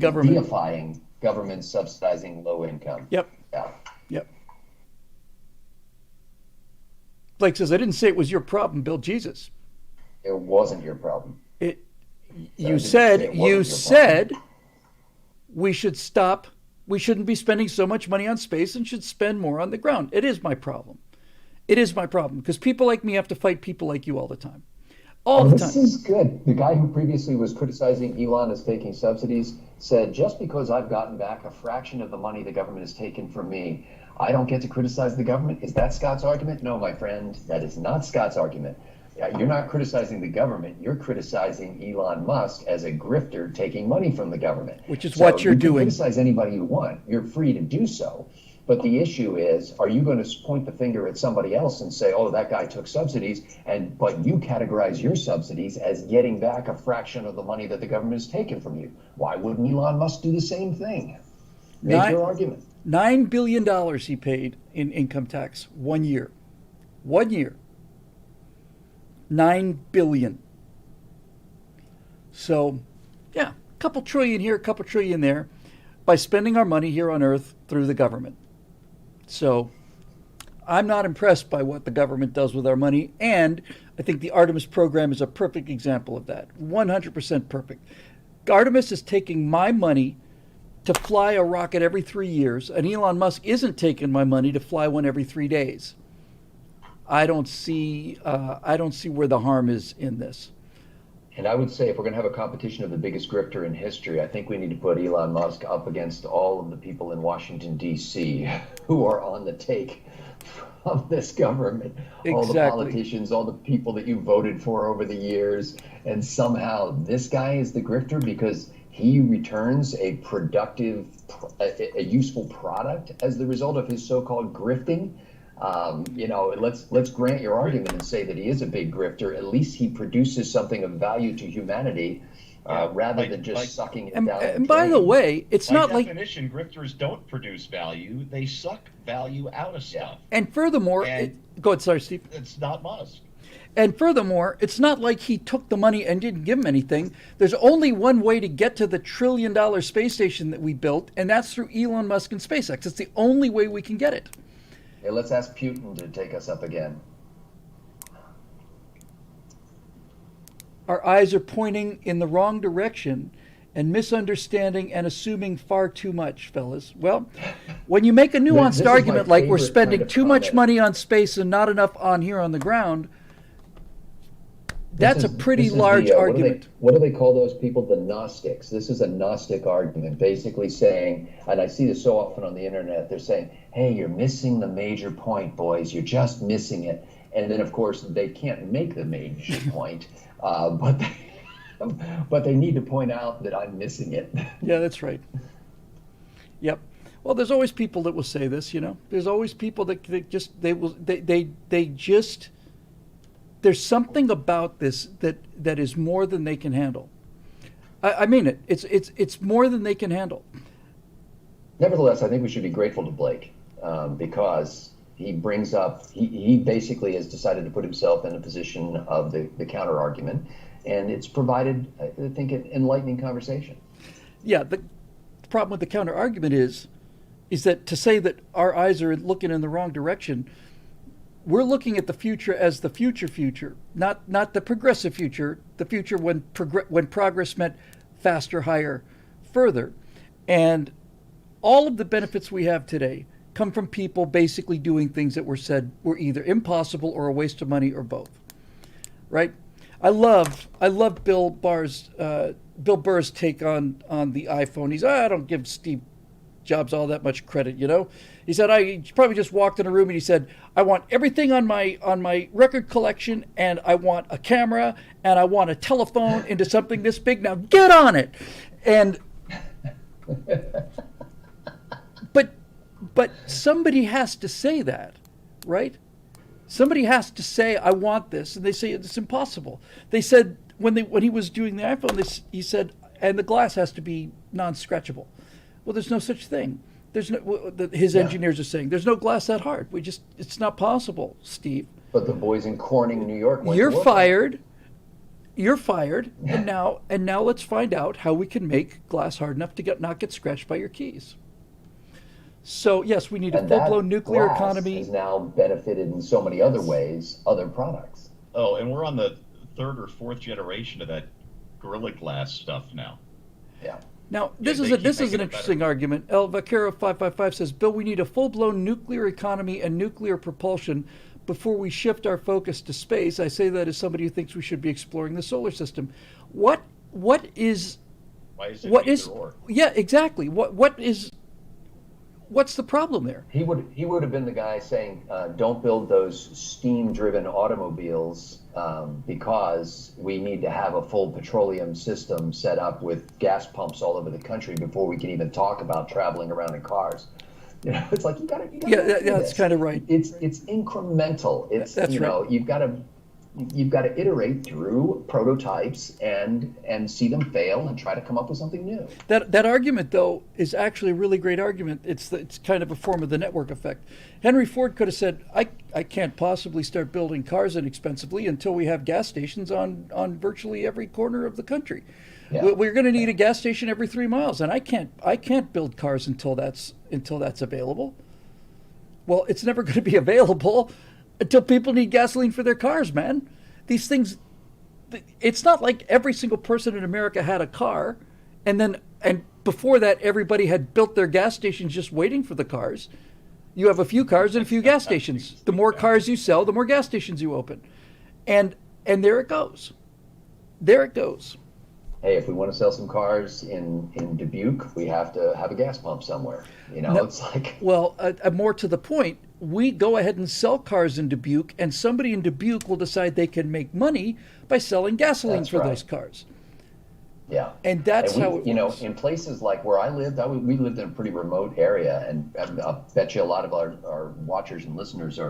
government subsidizing low income. Yep. Yeah. Yep. Blake says, I didn't say it was your problem, Bill. Jesus. It wasn't your problem. You said we should stop. We shouldn't be spending so much money on space and should spend more on the ground. It is my problem. It is my problem because people like me have to fight people like you all the time. This is good. The guy who previously was criticizing Elon as taking subsidies said, just because I've gotten back a fraction of the money the government has taken from me, I don't get to criticize the government. Is that Scott's argument? No, my friend, that is not Scott's argument. You're not criticizing the government. You're criticizing Elon Musk as a grifter taking money from the government. Which is what you're doing. You can criticize anybody you want. You're free to do so. But the issue is, are you going to point the finger at somebody else and say, oh, that guy took subsidies, but you categorize your subsidies as getting back a fraction of the money that the government has taken from you? Why wouldn't Elon Musk do the same thing? Make your argument. $9 billion he paid in income tax 1 year. 1 year. 9 billion. So, yeah, a couple trillion here, a couple trillion there by spending our money here on Earth through the government. So, I'm not impressed by what the government does with our money, and I think the Artemis program is a perfect example of that. 100% perfect. Artemis is taking my money to fly a rocket every 3 years, and Elon Musk isn't taking my money to fly one every 3 days. I don't see where the harm is in this. And I would say if we're going to have a competition of the biggest grifter in history, I think we need to put Elon Musk up against all of the people in Washington, D.C. who are on the take from this government. Exactly. All the politicians, all the people that you voted for over the years. And somehow this guy is the grifter because he returns a productive, a useful product as the result of his so-called grifting. Let's grant your argument and say that he is a big grifter. At least he produces something of value to humanity, rather than just sucking it down. And by the way, it's not like... By definition, grifters don't produce value. They suck value out of stuff. And furthermore... go ahead, sorry, Steve. It's not Musk. And furthermore, it's not like he took the money and didn't give him anything. There's only one way to get to the $1 trillion space station that we built, and that's through Elon Musk and SpaceX. It's the only way we can get it. Hey, let's ask Putin to take us up again. Our eyes are pointing in the wrong direction and misunderstanding and assuming far too much, fellas. Well, when you make a nuanced argument like we're spending too much money on space and not enough on here on the ground, that's a pretty large argument. What do they call those people? The Gnostics. This is a Gnostic argument, basically saying, and I see this so often on the internet, they're saying, hey, you're missing the major point, boys. You're just missing it. And then, of course, they can't make the major point, but they need to point out that I'm missing it. Yeah, that's right. Yep. Well, there's always people that will say this, you know. There's always people that there's something about this that is more than they can handle. I mean it. It's more than they can handle. Nevertheless, I think we should be grateful to Blake because he brings up, he basically has decided to put himself in a position of the counter argument, and it's provided, I think, an enlightening conversation. Yeah, the problem with the counter argument is that to say that our eyes are looking in the wrong direction, we're looking at the future as the future, not the progressive future, the future when progress meant faster, higher, further. And all of the benefits we have today come from people basically doing things that were said were either impossible or a waste of money or both. Right? I love Bill Burr's take on the iPhone. He's, I don't give Steve Jobs all that much credit, you know. He said he probably just walked in a room and he said, I want everything on my record collection, and I want a camera, and I want a telephone into something this big. Now get on it. And but somebody has to say that, right? Somebody has to say, I want this, and they say it's impossible. They said when he was doing the iPhone, he said, and the glass has to be non-scratchable. Well, there's no such thing. There's no. His engineers are saying there's no glass that hard. It's not possible, Steve. But the boys in Corning, New York. You're fired. You're fired. And now let's find out how we can make glass hard enough to not get scratched by your keys. So yes, we need a full-blown nuclear economy. Has now benefited in so many other ways, other products. Oh, and we're on the third or fourth generation of that Gorilla Glass stuff now. Yeah. Now, this is an interesting argument. El Vaquero 555 says, Bill, we need a full-blown nuclear economy and nuclear propulsion before we shift our focus to space. I say that as somebody who thinks we should be exploring the solar system. Why is it or? Yeah, exactly. What's the problem there? He would have been the guy saying, don't build those steam-driven automobiles because we need to have a full petroleum system set up with gas pumps all over the country before we can even talk about traveling around in cars. You know, it's like you gotta Yeah, do that's this. kind of right. It's incremental. It's That's you know right. you've got to iterate through prototypes and see them fail and try to come up with something new. That argument, though, is actually a really great argument. It's kind of a form of the network effect. Henry Ford could have said, I can't possibly start building cars inexpensively until we have gas stations on virtually every corner of the country. Yeah. We're going to need a gas station every 3 miles, and I can't build cars until that's available. Well, it's never going to be available until people need gasoline for their cars, man. These things, it's not like every single person in America had a car, and before that, everybody had built their gas stations just waiting for the cars. You have a few cars and a few gas stations. The more cars you sell, the more gas stations you open. And there it goes. There it goes. Hey, if we want to sell some cars in Dubuque, we have to have a gas pump somewhere. You know, No, it's like, well, more to the point, we go ahead and sell cars in Dubuque, and somebody in Dubuque will decide they can make money by selling gasoline That's for right. those cars. yeah. And that's And how we, it you know, works. in places like where I lived, we lived in a pretty remote area, and I'll bet you a lot of our watchers and listeners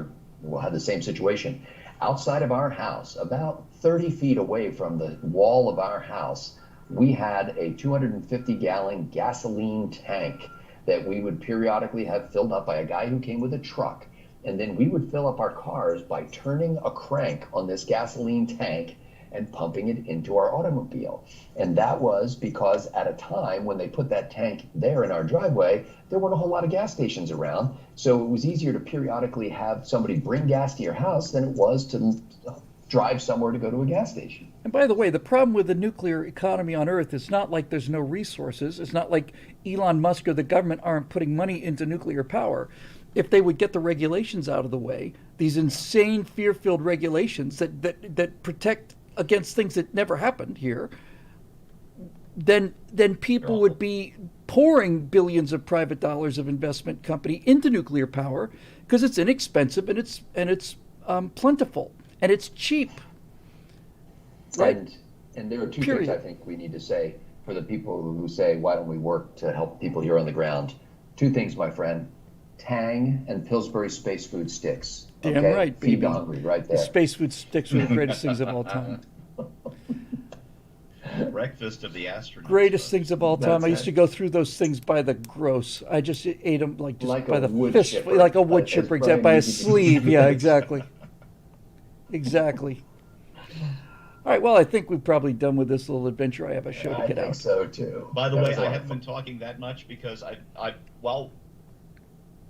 will have the same situation. Outside of our house, about 30 feet away from the wall of our house, we had a 250-gallon gasoline tank that we would periodically have filled up by a guy who came with a truck. And then we would fill up our cars by turning a crank on this gasoline tank and pumping it into our automobile. And that was because at a time when they put that tank there in our driveway, there weren't a whole lot of gas stations around. So it was easier to periodically have somebody bring gas to your house than it was to drive somewhere to go to a gas station. And by the way, the problem with the nuclear economy on Earth is not like there's no resources. It's not like Elon Musk or the government aren't putting money into nuclear power. If they would get the regulations out of the way, these insane fear-filled regulations that protect against things that never happened here, then people would be pouring billions of private dollars of investment company into nuclear power because it's inexpensive and it's plentiful and it's cheap. Right. And there are two Period. things I think we need to say for the people who say, why don't we work to help people here on the ground? Two things, my friend. Tang and Pillsbury space food sticks. Damn okay? right, Feed baby. the hungry right The there. space food sticks are the greatest things of all time. Breakfast of the astronauts. Greatest things of all time. That's I used to it. go through those things by the gross. I just ate them like Like by a the wood fist, chipper, like a wood as chipper, Brian exactly, by a used to do. sleeve. Yeah, exactly. Exactly. All right. Well, I think we're probably done with this little adventure. I have a show to I get think out. so too. By the That way, was a I lot of haven't fun. been talking that much because while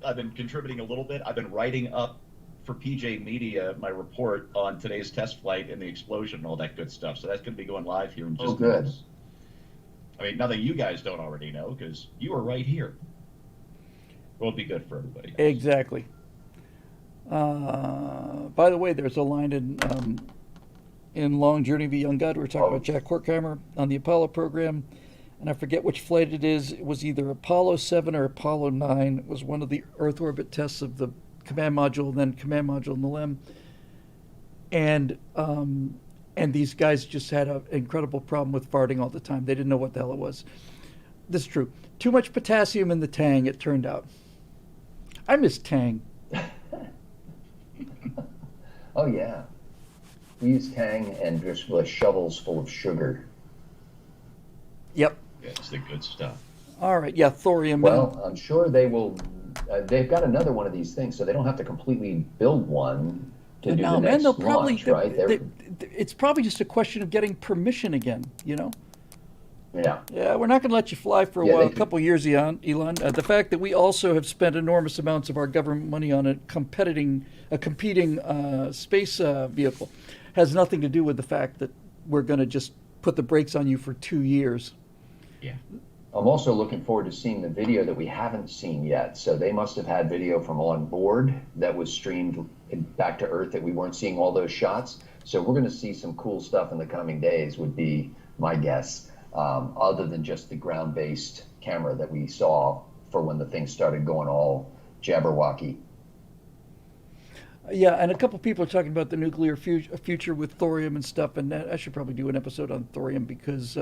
I've been contributing a little bit, I've been writing up for PJ Media my report on today's test flight and the explosion and all that good stuff. So that's going to be going live here in just good. minutes. I mean, nothing you guys don't already know because you were right here. Will be good for everybody else. Exactly. By the way, there's a line in Long Journey of a Young God. We were talking about Jack Horkheimer on the Apollo program, and I forget which flight it is. It was either Apollo 7 or Apollo 9. It was one of the Earth orbit tests of the command module, then command module and the LEM. And these guys just had an incredible problem with farting all the time. They didn't know what the hell it was. This is true. Too much potassium in the Tang, it turned out. I miss Tang. Oh yeah. We use Tang and just with shovels full of sugar. Yep. Yeah, it's the good stuff. All right. Yeah, thorium. Well, I'm sure they will. They've got another one of these things, so they don't have to completely build one to do the next they'll probably. launch, right? It's probably just a question of getting permission again. You know. Yeah. Yeah, we're not going to let you fly for a Yeah, while, they a could- couple years, Elon. The fact that we also have spent enormous amounts of our government money on a competing space vehicle has nothing to do with the fact that we're going to just put the brakes on you for 2 years. Yeah. I'm also looking forward to seeing the video that we haven't seen yet. So they must have had video from on board that was streamed back to Earth that we weren't seeing all those shots. So we're going to see some cool stuff in the coming days, would be my guess, other than just the ground-based camera that we saw for when the thing started going all jabberwocky. Yeah, and a couple people are talking about the nuclear future with thorium and stuff, and I should probably do an episode on thorium because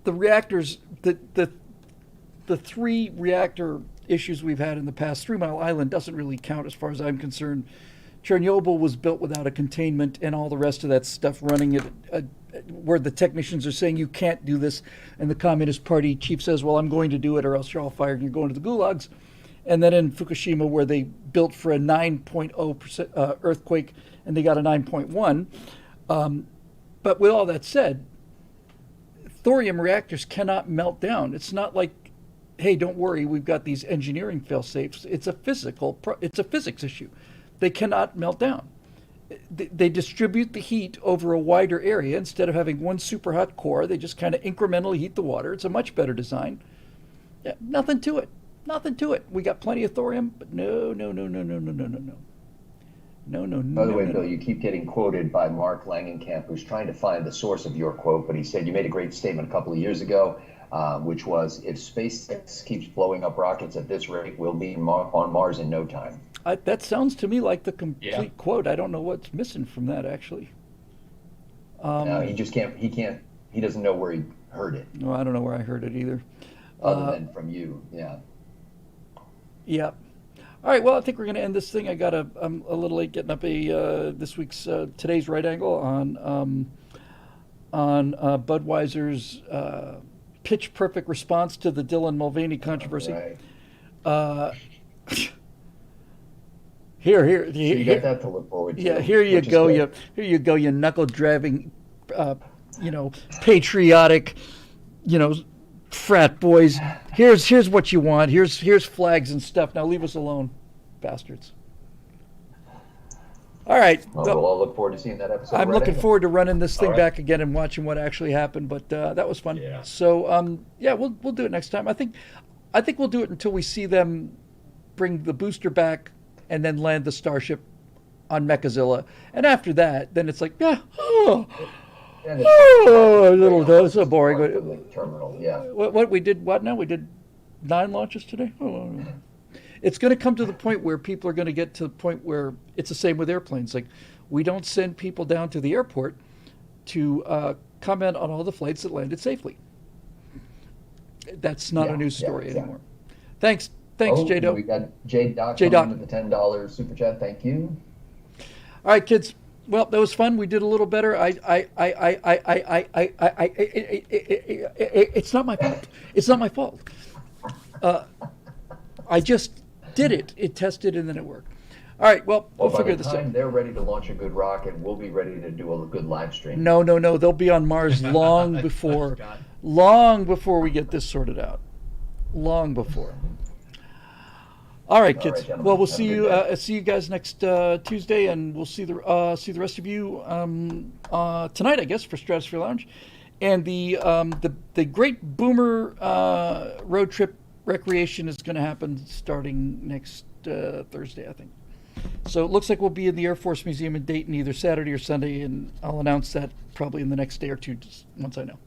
the reactors, the the 3 reactor issues we've had in the past, 3 Mile Island doesn't really count as far as I'm concerned. Chernobyl was built without a containment and all the rest of that stuff running it, where the technicians are saying you can't do this, and the Communist Party chief says, well, I'm going to do it or else you're all fired and you're going to the gulags. And then in Fukushima, where they built for a 9.0% earthquake and they got a 9.1. But with all that said, thorium reactors cannot melt down. It's not like, hey, don't worry, we've got these engineering fail-safes. It's a physics issue. They cannot melt down. They distribute the heat over a wider area. Instead of having one super hot core, they just kind of incrementally heat the water. It's a much better design. Yeah, nothing to it. Nothing to it. We got plenty of thorium, but no. By the way, Bill, you keep getting quoted by Mark Langenkamp, who's trying to find the source of your quote, but he said you made a great statement a couple of years ago, which was, if SpaceX keeps blowing up rockets at this rate, we'll be on Mars in no time. That sounds to me like the complete quote. I don't know what's missing from that, actually. No, he just can't, he doesn't know where he heard it. No, I don't know where I heard it either. Other than from you, yeah. Yeah. All right, well, I think we're going to end this thing. I'm a little late getting up this week's today's right angle on Budweiser's pitch perfect response to the Dylan Mulvaney controversy. Right. Here, so you got that to look forward to. Yeah, here you go, you knuckle driving, patriotic, frat boys. Here's what you want. Here's flags and stuff. Now leave us alone, bastards. All right. Well, we'll all look forward to seeing that episode. I'm looking forward to running this thing back again and watching what actually happened. But that was fun. Yeah. So we'll do it next time. I think we'll do it until we see them bring the booster back and then land the Starship on Mechazilla. And after that, then it's like, a little so boring. Terminal, yeah. What we did? What now? We did 9 launches today. Oh. It's going to come to the point where people are going to get to the point where it's the same with airplanes. Like, we don't send people down to the airport to comment on all the flights that landed safely. That's not a news story anymore. Thanks, J-Do. We got J-Doc with the $10 super chat. Thank you. All right, kids. Well, that was fun. We did a little better. It's not my fault. It's not my fault. I just did it. It tested and then it worked. All right. Well, we'll figure this out. By the time they're ready to launch a good rocket, we'll be ready to do a good live stream. No. They'll be on Mars long before we get this sorted out. Long before. All right, kids. Well, we'll see you guys next Tuesday, and we'll see the rest of you tonight, I guess, for Stratosphere Lounge, and the great Boomer road trip recreation is going to happen starting next Thursday, I think. So it looks like we'll be in the Air Force Museum in Dayton either Saturday or Sunday, and I'll announce that probably in the next day or two, just once I know.